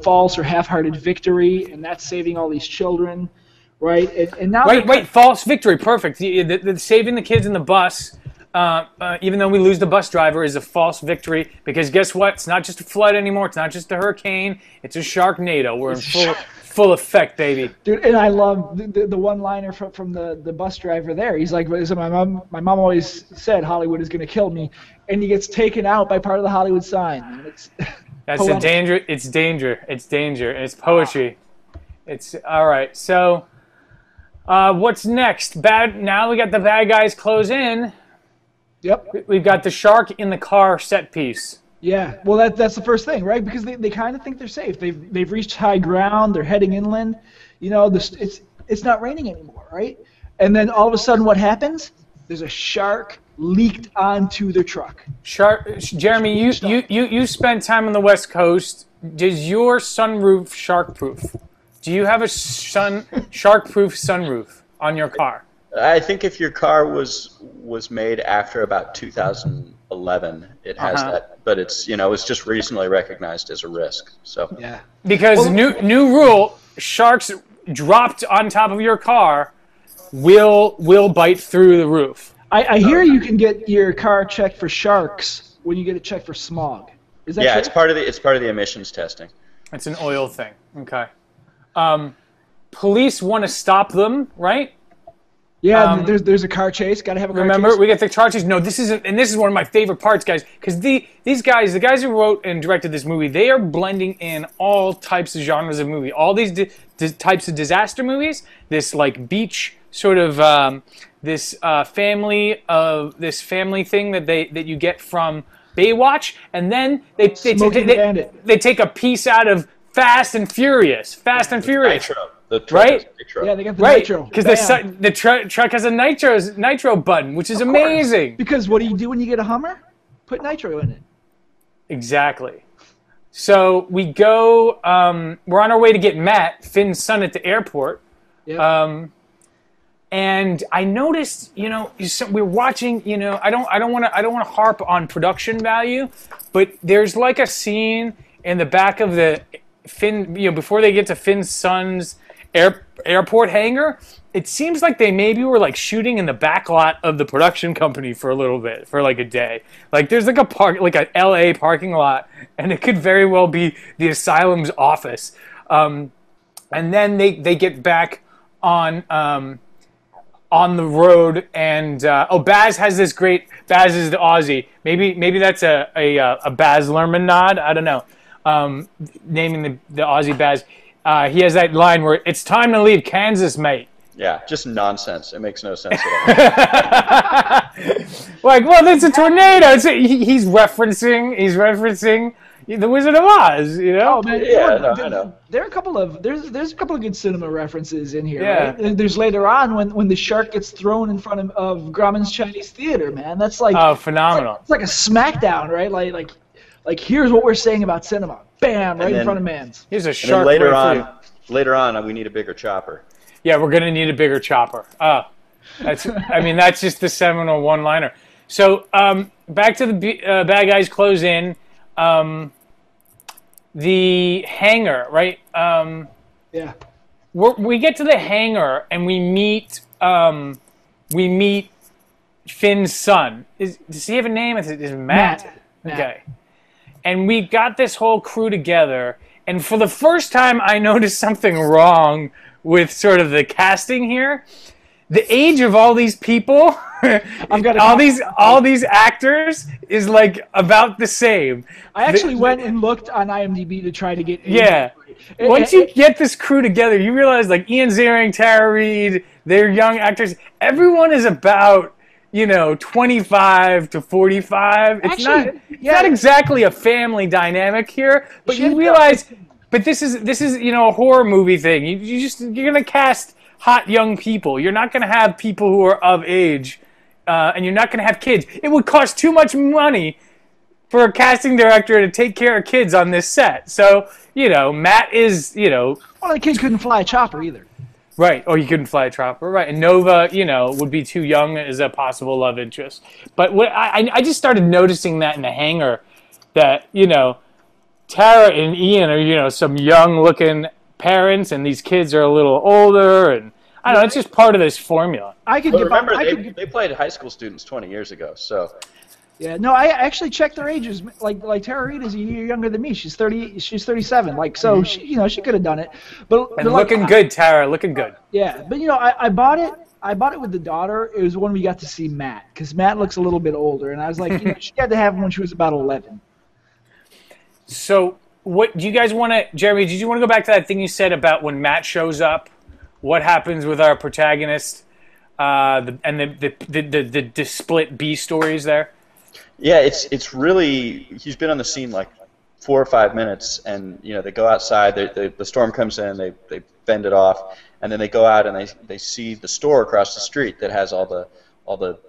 G: false or half-hearted victory, and that's saving all these children, right? And now
F: wait, false victory, perfect. The saving the kids in the bus, even though we lose the bus driver, is a false victory because guess what? It's not just a flood anymore. It's not just a hurricane. It's a Sharknado. We're in full effect, baby.
G: Dude, and I love the one-liner from the bus driver there. He's like, my mom always said Hollywood is going to kill me, and he gets taken out by part of the Hollywood sign.
F: That's a danger. It's danger. It's danger. And it's poetry. It's all right. So, what's next? Now we got the bad guys close in.
G: Yep.
F: We've got the shark in the car set piece.
G: Yeah, well, that's the first thing, right? Because they kind of think they're safe. They've reached high ground. They're heading inland. It's not raining anymore, right? And then all of a sudden, what happens? There's a shark leaked onto their truck.
F: Jeremy, you spent time on the West Coast. Is your sunroof shark-proof? Do you have a shark-proof sunroof on your car?
H: I think if your car was made after about 2011, it has that. But it's just recently recognized as a risk. So
G: yeah,
F: because new rule: sharks dropped on top of your car will bite through the roof.
G: I hear you can get your car checked for sharks when you get it checked for smog. Is that true?
H: it's part of the emissions testing.
F: It's an oil thing. Okay. Police want to stop them, right?
G: Yeah, there's a car chase. Got to have a car chase.
F: Remember, we get the car chase. No, this is one of my favorite parts, guys, because these guys, the guys who wrote and directed this movie, they are blending in all types of genres of movie, all these types of disaster movies, this like beach sort of this family thing that you get from Baywatch, and then they take a piece out of Fast and Furious.
H: Nitro. The truck
F: right?
H: Nitro.
G: Yeah, they got the nitro.
F: Because the truck has a nitro button, which is amazing.
G: Because what do you do when you get a Hummer? Put nitro in it.
F: Exactly. So we go. We're on our way to get Matt, Finn's son, at the airport. Yep. And I noticed, we're watching. I don't want to harp on production value, but there's like a scene in the back of the Finn. Before they get to Finn's son's airport hangar, it seems like they maybe were like shooting in the back lot of the production company for a little bit, for like a day. Like there's like a LA parking lot, and it could very well be the asylum's office. And then they get back on the road, and Baz has this great. Baz is the Aussie. Maybe that's a Baz Luhrmann nod. I don't know. Naming the Aussie Baz. He has that line where it's time to leave Kansas, mate.
H: Yeah, just nonsense. It makes no sense at
F: all. There's a tornado. He's referencing the Wizard of Oz.
G: Oh man,
H: yeah, I know.
G: There are a couple of there's a couple of good cinema references in here.
F: Yeah.
G: Right? And there's later on when the shark gets thrown in front of Grauman's Chinese Theater. Man, that's like
F: phenomenal.
G: It's like a smackdown, right? Like here's what we're saying about cinema. Bam! Right in front of man's.
F: Here's a shark.
H: Later on, we need a bigger chopper.
F: Yeah, we're gonna need a bigger chopper. That's just the seminal one-liner. So back to the bad guys close in. The hangar, right?
G: Yeah.
F: We get to the hangar and we meet Finn's son. Does he have a name? Is it Matt? Okay. And we got this whole crew together, and for the first time I noticed something wrong with sort of the casting here. The age of all these people, all these actors is like about the same.
G: I actually went and looked on IMDb to try to get.
F: Yeah. Once you get this crew together, you realize like Ian Ziering, Tara Reid, they're young actors. Everyone is about 25 to 45. It's not exactly a family dynamic here, but you realize. But this is a horror movie thing. You're gonna cast hot young people. You're not gonna have people who are of age, and you're not gonna have kids. It would cost too much money for a casting director to take care of kids on this set. So Matt is
G: Well, the kids couldn't fly a chopper either.
F: Right, or he couldn't fly a chopper. Right, and Nova, would be too young as a possible love interest. But what I just started noticing that in the hangar, that Tara and Ian are some young-looking parents, and these kids are a little older, and I don't know. It's just part of this formula.
H: They played high school students 20 years ago, so.
G: Yeah, no, I actually checked their ages. Like Tara Reid is a year younger than me. She's 30. She's 37. Like, so she could have done it. But
F: looking good, Tara. Looking good.
G: Yeah, but I bought it. I bought it with the daughter. It was when we got to see Matt, because Matt looks a little bit older, and I was like, she had to have him when she was about 11.
F: So, what do you guys want to, Jeremy? Did you want to go back to that thing you said about when Matt shows up? What happens with our protagonist? The split B stories there.
H: Yeah, it's really, he's been on the scene like 4 or 5 minutes, and they go outside. The storm comes in, they fend it off, and then they go out and they see the store across the street that has all the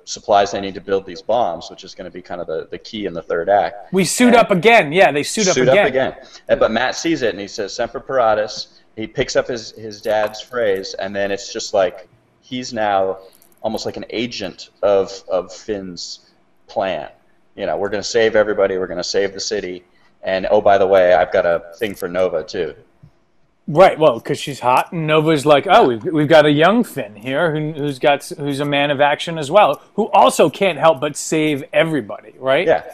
H: supplies they need to build these bombs, which is going to be kind of the key in the third act.
F: We suit up again. Yeah, they suit up again.
H: But Matt sees it and he says "Semper Paratus." He picks up his dad's phrase, and then it's just like he's now almost like an agent of Finn's plan. We're going to save everybody. We're going to save the city. And, oh, by the way, I've got a thing for Nova, too.
F: Right, well, because she's hot, and Nova's like, oh, we've got a young Finn here who's a man of action as well, who also can't help but save everybody, right?
H: Yeah.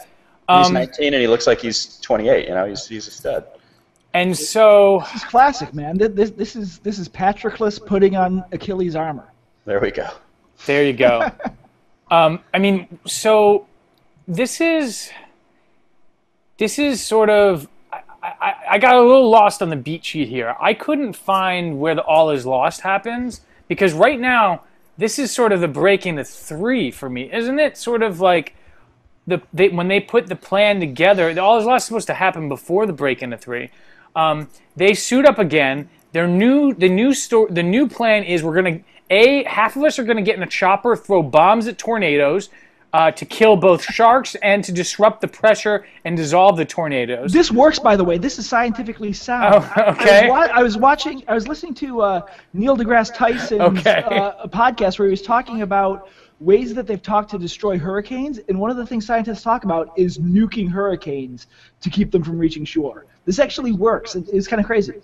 H: He's 19, and he looks like he's 28. He's a stud.
F: And so...
G: This is classic, man. This is Patroclus putting on Achilles' armor.
H: There we go.
F: There you go. So... This is sort of, I got a little lost on the beat sheet here. I couldn't find where the all is lost happens, because right now, this is sort of the break into 3 for me. Isn't it sort of like, when they put the plan together, the all is lost is supposed to happen before the break into 3. They suit up again. The new plan is we're going to, half of us are going to get in a chopper, throw bombs at tornadoes, to kill both sharks and to disrupt the pressure and dissolve the tornadoes.
G: This works, by the way. This is scientifically sound.
F: Oh, okay.
G: I was listening to Neil deGrasse Tyson's podcast where he was talking about ways that they've talked to destroy hurricanes, and one of the things scientists talk about is nuking hurricanes to keep them from reaching shore. This actually works. It's kind of crazy.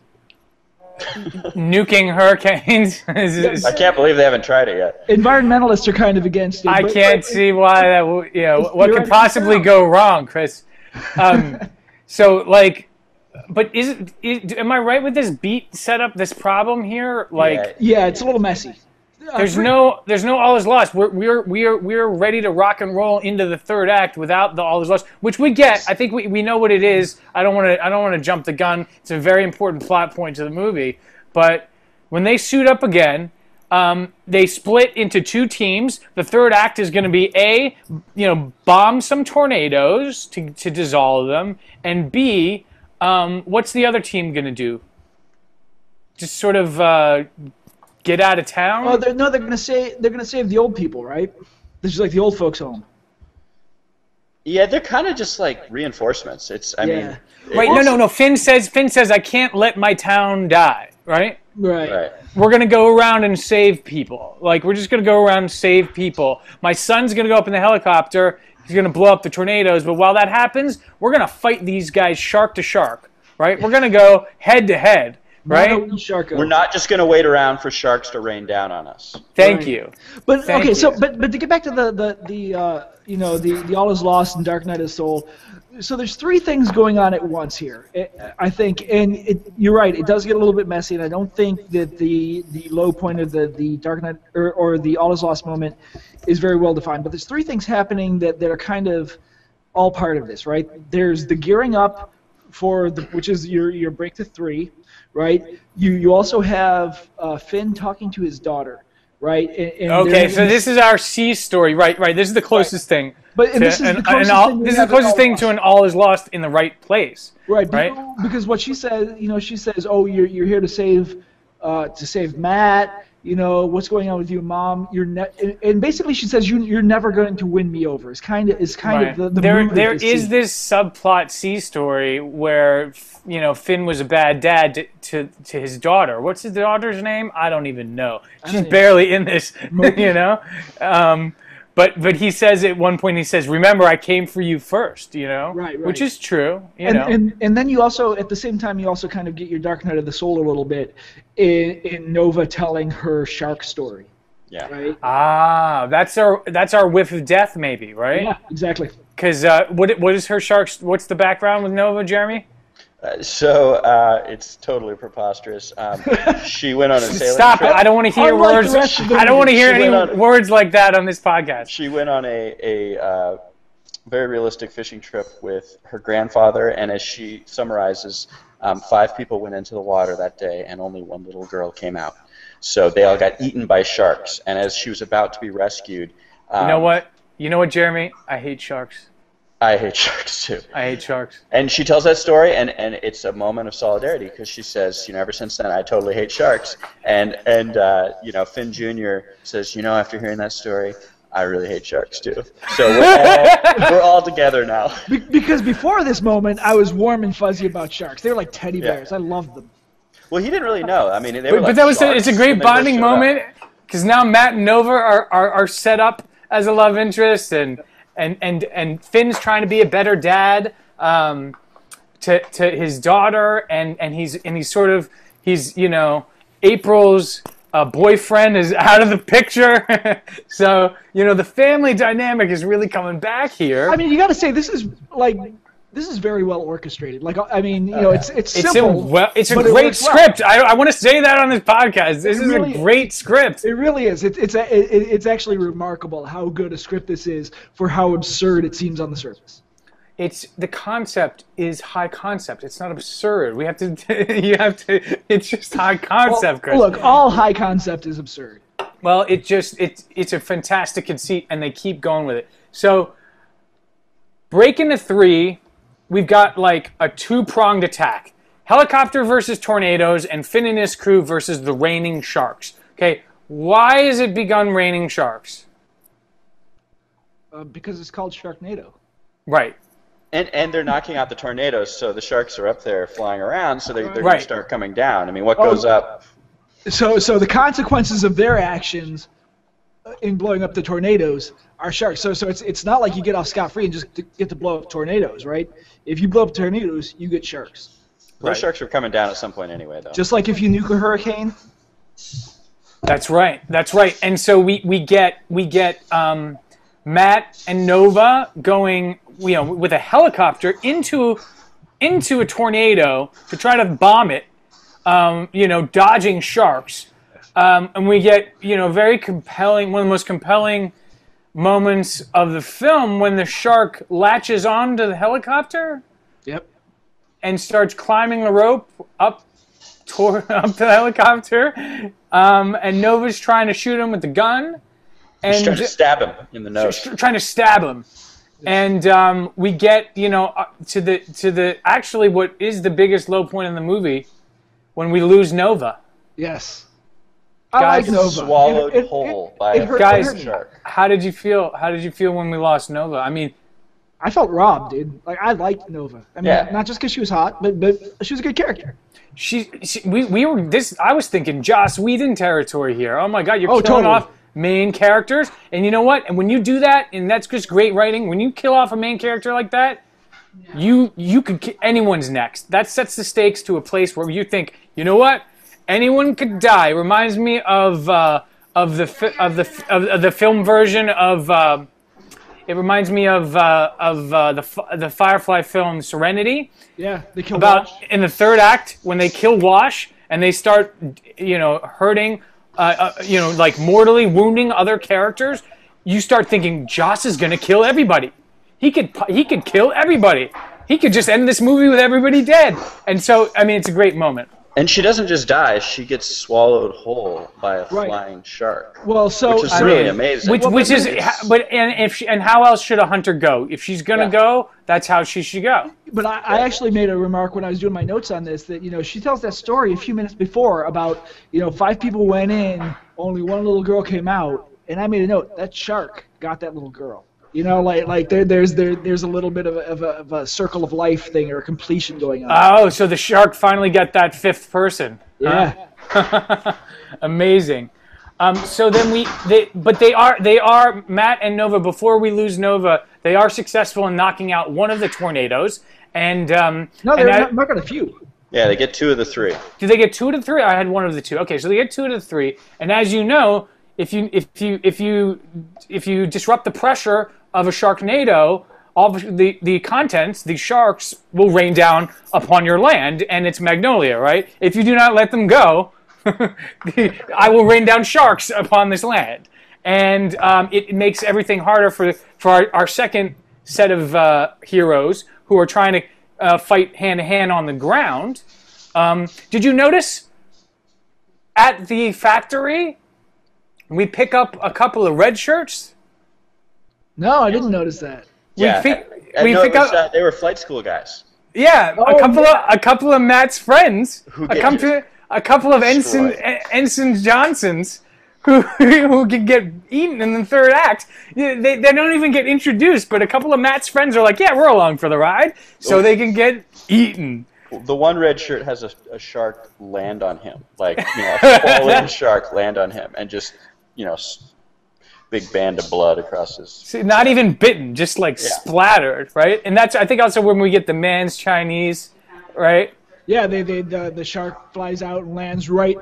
F: Nuking hurricanes.
H: I can't believe they haven't tried it yet.
G: Environmentalists are kind of against it.
F: I can't see why that. What could possibly go wrong, Chris? So but am I right with this beat setup? This problem here,
G: yeah, it's a little messy.
F: There's no all is lost. We're ready to rock and roll into the third act without the all is lost, which we get. I think we know what it is. I don't want to jump the gun. It's a very important plot point to the movie. But when they suit up again, they split into 2 teams. The third act is going to be bomb some tornadoes to dissolve them, and B, what's the other team going to do? Just sort of. Get out of town?
G: Oh, they're gonna save the old people, right? This is like the old folks' home.
H: Yeah, they're kind of just like reinforcements.
F: No. Finn says I can't let my town die, right?
G: Right.
F: We're gonna go around and save people. We're just gonna go around and save people. My son's gonna go up in the helicopter. He's gonna blow up the tornadoes. But while that happens, we're gonna fight these guys shark to shark, right? We're gonna go head to head. Right?
H: We're not just going to wait around for sharks to rain down on us.
F: Thank you.
G: But to get back to the all is lost and Dark Knight of the Soul. So there's 3 things going on at once here, I think, and you're right. It does get a little bit messy, and I don't think that the low point of the Dark Knight or the all is lost moment is very well defined. But there's 3 things happening that are kind of all part of this, right? There's the gearing up which is your break to 3. Right. You also have Finn talking to his daughter, right?
F: So this is our C story, right? This is the closest thing.
G: But this is the
F: closest thing to an all is lost in the right place.
G: Right. Because what she says, oh, you're here to save Matt, you know, what's going on with you, Mom? And basically she says, you're never going to win me over. It's kind of the
F: there is this subplot C story where, you know, Finn was a bad dad to his daughter. What's his daughter's name? I don't even know. She's barely in this, you know. But he says at one point, he says, "Remember, I came for you first," you know,
G: right.
F: Which is true, you know.
G: And then you also, at the same time, you also kind of get your Dark Night of the Soul a little bit in Nova telling her shark story.
H: Yeah.
G: Right.
F: Ah, that's our whiff of death, maybe, right?
G: Yeah, exactly.
F: Because what is her sharks? What's the background with Nova, Jeremy?
H: It's totally preposterous. She went on a sailing
F: Stop
H: trip.
F: it! I don't want to hear words. I don't want to hear any words like that on this podcast.
H: She went on a very realistic fishing trip with her grandfather, and as she summarizes, 5 people went into the water that day, and only 1 little girl came out. So they all got eaten by sharks, and as she was about to be rescued...
F: you know what? You know what, Jeremy? I hate sharks.
H: I hate sharks too.
F: I hate sharks.
H: And she tells that story, and it's a moment of solidarity because she says, you know, ever since then I totally hate sharks. And you know, Finn Jr. says, you know, after hearing that story, I really hate sharks too. So we're all together now.
G: Because before this moment, I was warm and fuzzy about sharks. They were like teddy bears. I loved them.
H: Well, he didn't really know. I mean, they were like
F: but that was
H: sharks,
F: it's a great bonding moment because now Matt and Nova are set up as a love interest and Finn's trying to be a better dad to his daughter, and he's you know, April's boyfriend is out of the picture, so you know the family dynamic is really coming back here.
G: I mean, you got to say this is very well orchestrated. Like, I mean, you know, it's simple.
F: It's a great script. Well. I want to say that on this podcast. This is really a great script.
G: It really is. It's actually remarkable how good a script this is for how absurd it seems on the surface.
F: The concept is high concept. It's not absurd. It's just high concept.
G: Well, look, all high concept is absurd.
F: Well, it's a fantastic conceit, and they keep going with it. So, break into 3. We've got like a 2-pronged attack. Helicopter versus tornadoes, and Finn and his crew versus the raining sharks. Okay, why is it begun raining sharks?
G: Because it's called Sharknado.
F: Right.
H: And they're knocking out the tornadoes, so the sharks are up there flying around, so they're going to start coming down. I mean, what goes up?
G: So the consequences of their actions in blowing up the tornadoes are sharks. So it's not like you get off scot-free and just get to blow up tornadoes, right? If you blow up tornadoes, you get sharks.
H: Those sharks are coming down at some point anyway, though.
G: Just like if you nuke a hurricane.
F: That's right. And so we get Matt and Nova going, you know, with a helicopter into a tornado to try to bomb it, you know, dodging sharks. And we get, you know, very compelling, one of the most compelling moments of the film when the shark latches onto the helicopter.
G: Yep. And
F: starts climbing the rope up to the helicopter. And Nova's trying to shoot him with the gun. And
H: he's trying to stab him in the nose.
F: Trying to stab him. And we get, you know, to the actually what is the biggest low point in the movie when we lose Nova.
G: Yes.
F: I
G: like Nova.
H: Swallowed whole by a shark.
F: How did you feel? How did you feel when we lost Nova? I mean,
G: I felt robbed, dude. Like, I liked Nova. I mean, not just because she was hot, but she was a good character.
F: We were this. I was thinking Joss Whedon territory here. Oh my God, you're killing off main characters, and you know what? And when you do that, and that's just great writing. When you kill off a main character like that, you could anyone's next. That sets the stakes to a place where you think, you know what? Anyone could die. It reminds me of the film version of. It reminds me of the Firefly film Serenity.
G: Yeah, they kill Wash.
F: In the 3rd act when they kill Wash and they start, you know, hurting, you know, like mortally wounding other characters. You start thinking Joss is gonna kill everybody. He could kill everybody. He could just end this movie with everybody dead. And so, I mean, it's a great moment.
H: And she doesn't just die; she gets swallowed whole by a flying shark.
G: Well, so
H: which is really amazing.
F: And how else should a hunter go? If she's gonna go, that's how she should go.
G: But I actually made a remark when I was doing my notes on this that, you know, she tells that story a few minutes before about, you know, 5 people went in, only one little girl came out, and I made a note. That shark got that little girl. You know, like there's a little bit of a circle of life thing or a completion going on.
F: Oh, so the shark finally got that fifth person.
G: Yeah.
F: Huh? Amazing. So then they are Matt and Nova. Before we lose Nova, they are successful in knocking out one of the tornadoes. And
G: no, they're not a few.
H: Yeah, they get 2 of the 3.
F: Do they get 2 of the 3? I had 1 of the 2. Okay, so they get 2 of the 3. And as you know, if you disrupt the pressure of a Sharknado, all the contents, the sharks, will rain down upon your land, and it's Magnolia, right? If you do not let them go, I will rain down sharks upon this land. And it makes everything harder for our second set of heroes who are trying to fight hand-to-hand on the ground. Did you notice at the factory we pick up a couple of red shirts?
G: No, I didn't notice that.
H: Yeah,
F: we pick up.
H: They were flight school guys.
F: Yeah, a couple of Matt's friends, a couple of Ensign Johnsons who can get eaten in the third act. They don't even get introduced, but a couple of Matt's friends are like, yeah, we're along for the ride, so they can get eaten.
H: The one red shirt has a shark land on him, like, you know, a falling shark land on him, and just, you know, big band of blood across his...
F: See, not even bitten, just like splattered, right? And that's, I think, also when we get the man's Chinese, right?
G: Yeah, the shark flies out and lands right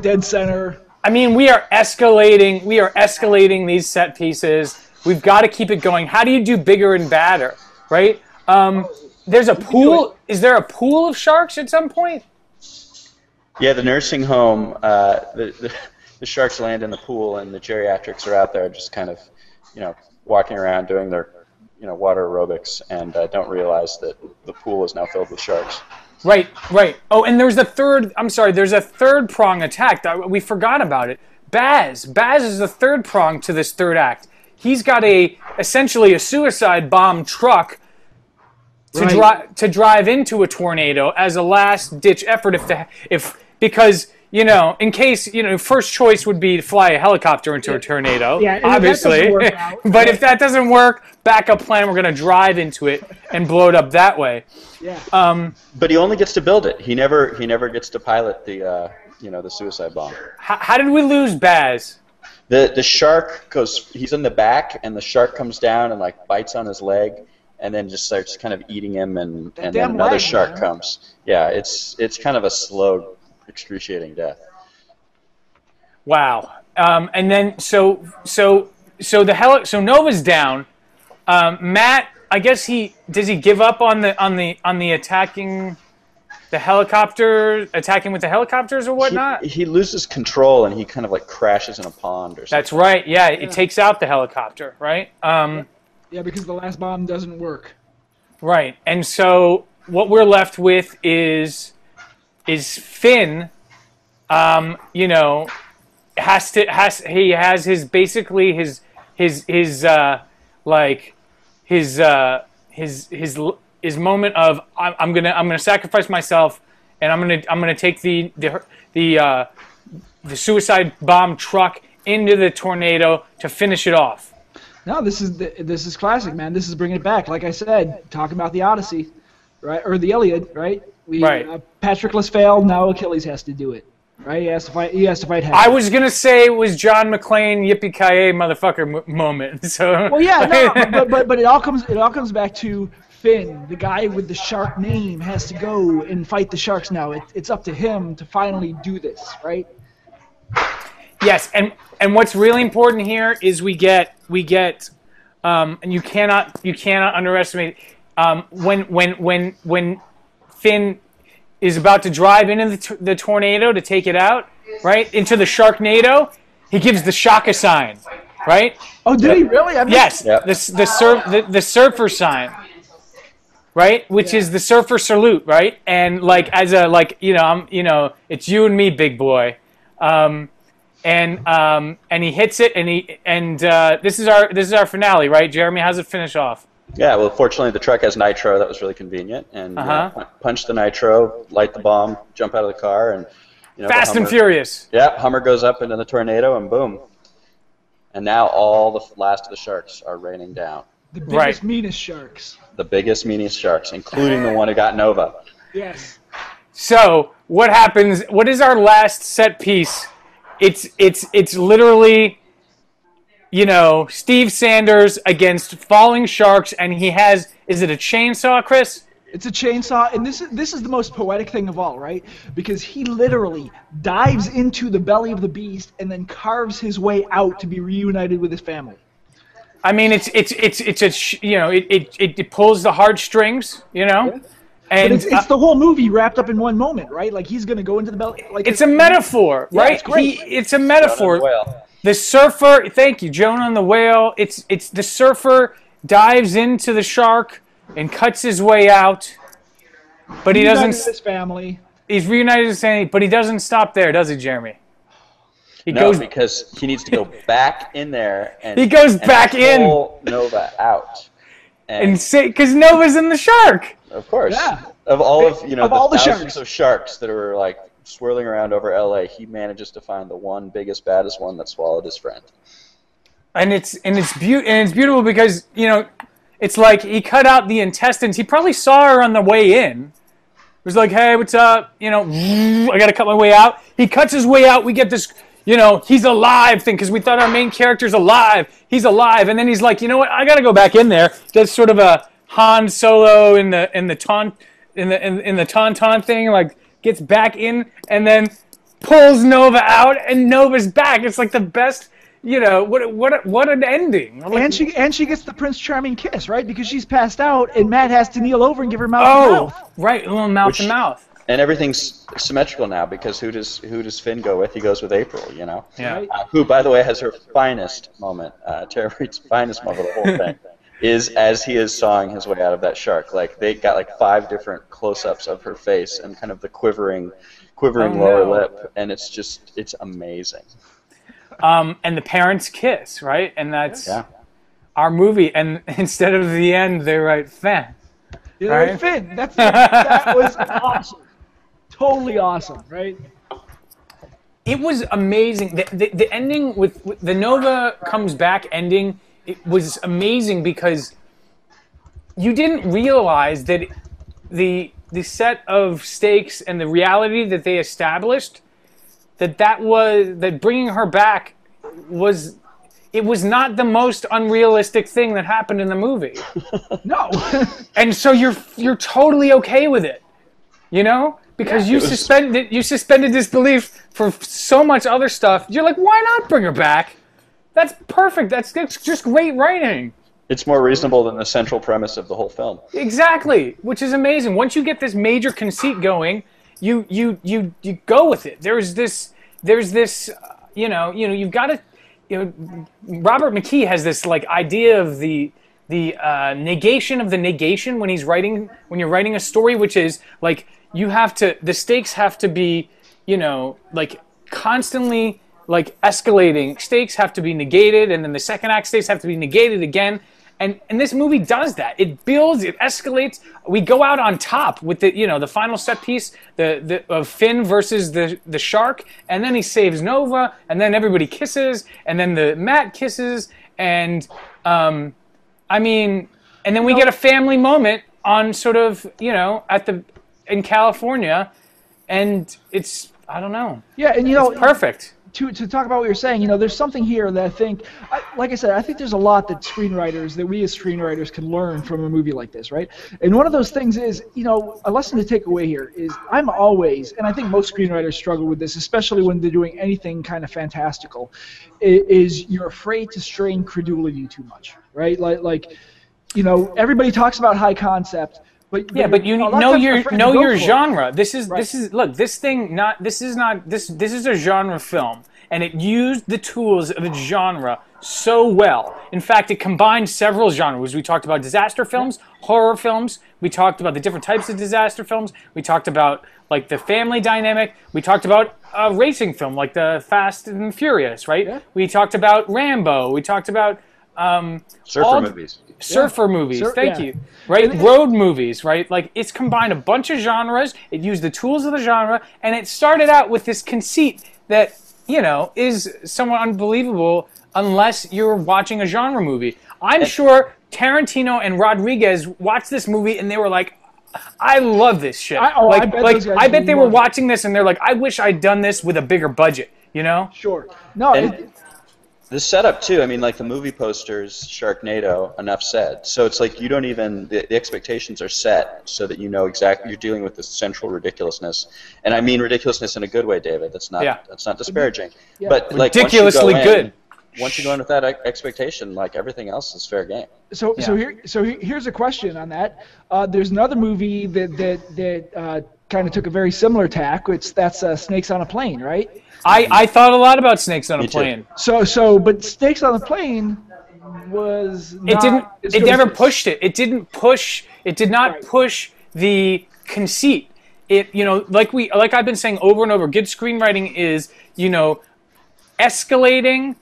G: dead center.
F: I mean, we are escalating these set pieces. We've got to keep it going. How do you do bigger and badder, right? There's a pool. Is there a pool of sharks at some point?
H: Yeah, the nursing home, the sharks land in the pool, and the geriatrics are out there just kind of, you know, walking around doing their, you know, water aerobics, and don't realize that the pool is now filled with sharks.
F: Right. Oh, and there's there's a third prong attack. We forgot about it. Baz is the third prong to this third act. He's got essentially a suicide bomb truck to drive into a tornado as a last ditch effort because, you know, in case, you know, first choice would be to fly a helicopter into a tornado, obviously. But if that doesn't work, backup plan, we're going to drive into it and blow it up that way.
H: Yeah. But he only gets to build it. He never gets to pilot the the suicide bomb.
F: How did we lose Baz?
H: The shark goes. He's in the back, and the shark comes down and like bites on his leg, and then just starts kind of eating him, and then another shark comes. Yeah, it's kind of a slow, excruciating death.
F: Wow. And then so Nova's down. Matt, I guess does he give up on the attacking the helicopter, attacking with the helicopters or whatnot?
H: He loses control and he kind of like crashes in a pond or something.
F: That's right. Yeah, it takes out the helicopter, right?
G: Yeah, because the last bomb doesn't work.
F: Right. And so what we're left with is Finn. He has his moment of I'm gonna sacrifice myself, and I'm gonna take the suicide bomb truck into the tornado to finish it off.
G: No, this is classic, man. This is bringing it back. Like I said, talking about the Odyssey, right, or the Iliad, right? Patroclus failed. Now Achilles has to do it, right? He has to fight Hector.
F: I was gonna say it was John McClane yippee-ki-yay motherfucker moment. So.
G: Well, yeah, no, but it all comes back to Finn, the guy with the shark name, has to go and fight the sharks now. It's up to him to finally do this, right?
F: Yes, and what's really important here is we get and you cannot underestimate when Finn is about to drive into the tornado to take it out, right, into the Sharknado, he gives the Shaka sign, right?
G: Oh, did he really?
F: Yes, the surfer sign, right, which is the surfer salute, right, and like as a it's you and me, big boy, and he hits it, and this is our finale, right, Jeremy? How's it finish off?
H: Yeah, well, fortunately the truck has nitro. That was really convenient. And punch the nitro, light the bomb, jump out of the car, and
F: Fast and Furious.
H: Yeah, Hummer goes up into the tornado, and boom. And now all the last of the sharks are raining down.
G: The biggest, meanest sharks.
H: The biggest, meanest sharks, including the one who got Nova.
G: Yes.
F: So what happens? What is our last set piece? It's literally, Steve Sanders against falling sharks, and he has. Is it a chainsaw, Chris?
G: It's a chainsaw, and this is the most poetic thing of all, right? Because he literally dives into the belly of the beast and then carves his way out to be reunited with his family.
F: I mean, it pulls the heartstrings,
G: Yeah.
F: And
G: but it's the whole movie wrapped up in one moment, right? Like he's gonna go into the belly. Like
F: it's a metaphor, right?
G: It's great.
F: It's a metaphor. The surfer. Thank you, Jonah and the whale. It's the surfer dives into the shark and cuts his way out, but he doesn't.
G: His family.
F: He's reunited with his family, but he doesn't stop there, does he, Jeremy? He goes
H: because he needs to go back in there and
F: he goes back
H: pull Nova out,
F: and say because Nova's in the shark.
H: Of course,
G: yeah.
H: Of all of
G: of all the
H: thousands of sharks that are like swirling around over LA, he manages to find the one biggest, baddest one that swallowed his friend.
F: And it's beautiful because it's like he cut out the intestines. He probably saw her on the way in. He was like, "Hey, what's up? I gotta cut my way out." He cuts his way out. We get this, he's alive thing because we thought our main character's alive. He's alive, and then he's like, "You know what? I gotta go back in there." That's sort of a Han Solo in the tauntaun thing. Like gets back in and then pulls Nova out, and Nova's back. It's like the best. What an ending!
G: And she gets the Prince Charming kiss, right? Because she's passed out, and Matt has to kneel over and give her mouth to mouth.
F: Right, a little mouth to mouth.
H: And everything's symmetrical now because who does Finn go with? He goes with April,
F: Yeah.
G: Right?
H: Who, by the way, has her finest moment. Tara Reid's finest moment of the whole thing is as he is sawing his way out of that shark. Like they got like 5 different close-ups of her face and kind of the quivering lower lip, and it's amazing.
F: And the parents kiss, right? And that's our movie. And instead of the end, they write Finn.
G: Yeah,
F: right?
G: Finn. That was awesome. Totally awesome, right?
F: It was amazing. The ending with the Nova comes back ending, it was amazing because you didn't realize that the set of stakes and the reality that they established that bringing her back was not the most unrealistic thing that happened in the movie.
G: No.
F: And so you're totally okay with it, because you suspended disbelief for so much other stuff. You're like, why not bring her back? That's perfect. That's just great writing.
H: It's more reasonable than the central premise of the whole film.
F: Exactly, which is amazing. Once you get this major conceit going, you go with it. There's this you've got to Robert McKee has this like idea of the negation of the negation when you're writing a story, which is like the stakes have to be like constantly like escalating. Stakes have to be negated, and then the second act stakes have to be negated again. And this movie does that. It builds, it escalates. We go out on top with the final set piece, of Finn versus the shark, and then he saves Nova, and then everybody kisses, and then the Matt kisses, and and then we get a family moment on sort of in California, and it's I don't know.
G: Yeah, and
F: it's perfect.
G: To talk about what you're saying, there's something here that I think, like I said, I think there's a lot that we as screenwriters can learn from a movie like this, right? And one of those things is, a lesson to take away here is I'm always, and I think most screenwriters struggle with this, especially when they're doing anything kind of fantastical, is you're afraid to strain credulity too much, right? Like everybody talks about high concept. But
F: you know your genre. This is a genre film, and it used the tools of its genre so well. In fact, it combined several genres. We talked about disaster films, horror films. We talked about the different types of disaster films. We talked about like the family dynamic. We talked about a racing film like the Fast and Furious, right? Yeah. We talked about Rambo. We talked about
H: Surfer movies.
F: Surfer movies, thank you. Right? Road movies, right? Like, it's combined a bunch of genres. It used the tools of the genre, and it started out with this conceit that, you know, is somewhat unbelievable unless you're watching a genre movie. I'm sure Tarantino and Rodriguez watched this movie, and they were like, I love this shit. I bet they were watching this, and they're like, I wish I'd done this with a bigger budget, you know?
G: Sure. No,
H: the setup too. I mean, like the movie posters, Sharknado. Enough said. So it's like you don't even the expectations are set so that you know exactly you're dealing with this central ridiculousness, and I mean ridiculousness in a good way, David. That's not disparaging. Yeah. But like
F: ridiculously good.
H: Once you go in with that expectation, like everything else is fair game.
G: So here's a question on that. There's another movie that kind of took a very similar tack. That's Snakes on a Plane, right?
F: I thought a lot about Snakes on a Plane.
G: But Snakes on a Plane was not
F: it never pushed it. It didn't push. It did not push the conceit. It, you know, like I've been saying over and over, good screenwriting is, you know, escalating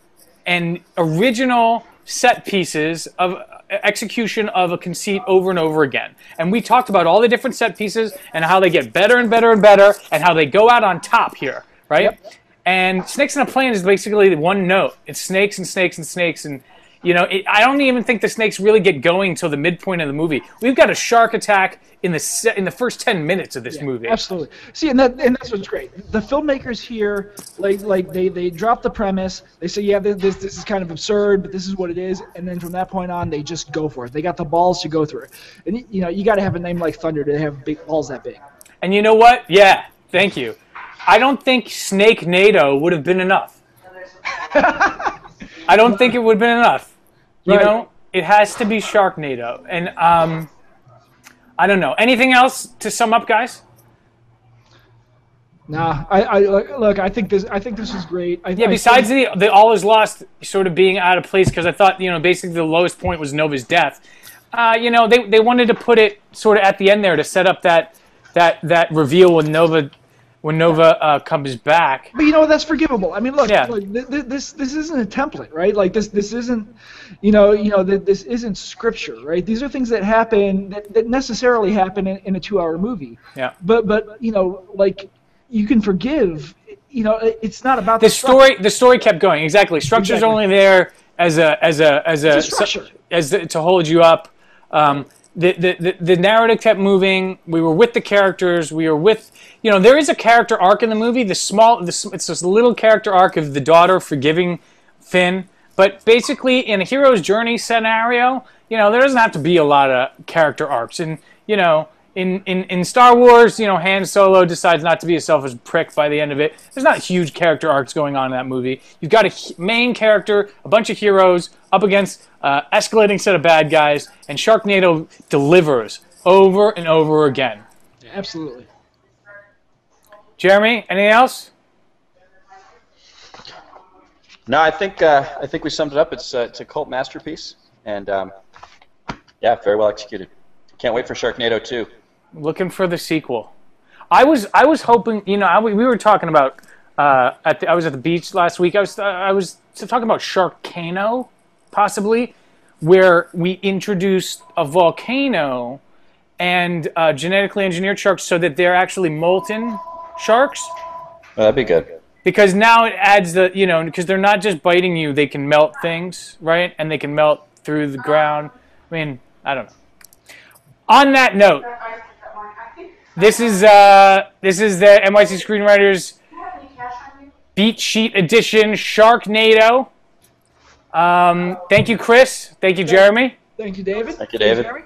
F: and original set pieces of execution of a conceit over and over again. And we talked about all the different set pieces and how they get better and better and better and how they go out on top here, right? Yep. And Snakes on a Plane is basically one note. It's snakes and snakes and snakes, and you know, I don't even think the snakes really get going until the midpoint of the movie. We've got a shark attack in the first 10 minutes of this movie.
G: Absolutely. See, and that's what's great. The filmmakers here, like they drop the premise. They say, yeah, this is kind of absurd, but this is what it is. And then from that point on, they just go for it. They got the balls to go through it. And you know, you got to have a name like Thunder to have big balls that big.
F: And you know what? Yeah, thank you. I don't think Sharknado would have been enough. I don't think it would have been enough. You know, it has to be Sharknado. And I don't know. Anything else to sum up, guys?
G: Nah, I think this is great.
F: Besides the all is lost sort of being out of place, because I thought, you know, basically the lowest point was Nova's death. You know, they wanted to put it sort of at the end there to set up that reveal when Nova comes back.
G: But you know, that's forgivable. I mean, look, this isn't a template, right? Like this isn't, this isn't scripture, right? These are things that happen that necessarily happen in a 2-hour movie.
F: Yeah.
G: But you know, like you can forgive. You know, it's not about
F: the story. The story kept going. Exactly. Structure's only there as to hold you up. The narrative kept moving. We were with the characters. We were with, you know, there is a character arc in the movie. It's this little character arc of the daughter forgiving Finn. But basically, in a hero's journey scenario, you know, there doesn't have to be a lot of character arcs. And, you know, in Star Wars, you know, Han Solo decides not to be a selfish prick by the end of it. There's not huge character arcs going on in that movie. You've got a main character, a bunch of heroes up against escalating set of bad guys, and Sharknado delivers over and over again.
G: Yeah, absolutely.
F: Jeremy, anything else?
H: No, I think we summed it up. It's a cult masterpiece, and yeah, very well executed. Can't wait for Sharknado 2.
F: Looking for the sequel. I was hoping, you know, we were talking about I was at the beach last week. I was talking about Sharknado, possibly, where we introduced a volcano and genetically engineered sharks so that they're actually molten sharks.
H: Oh, that'd be good.
F: Because now it adds the, you know, because they're not just biting you, they can melt things, right? And they can melt through the ground. I mean, I don't know. On that note, this is the NYC Screenwriters Beat Sheet Edition Sharknado. Thank you, Chris. Thank you, Jeremy.
G: Thank you, David.
H: Thank you, David.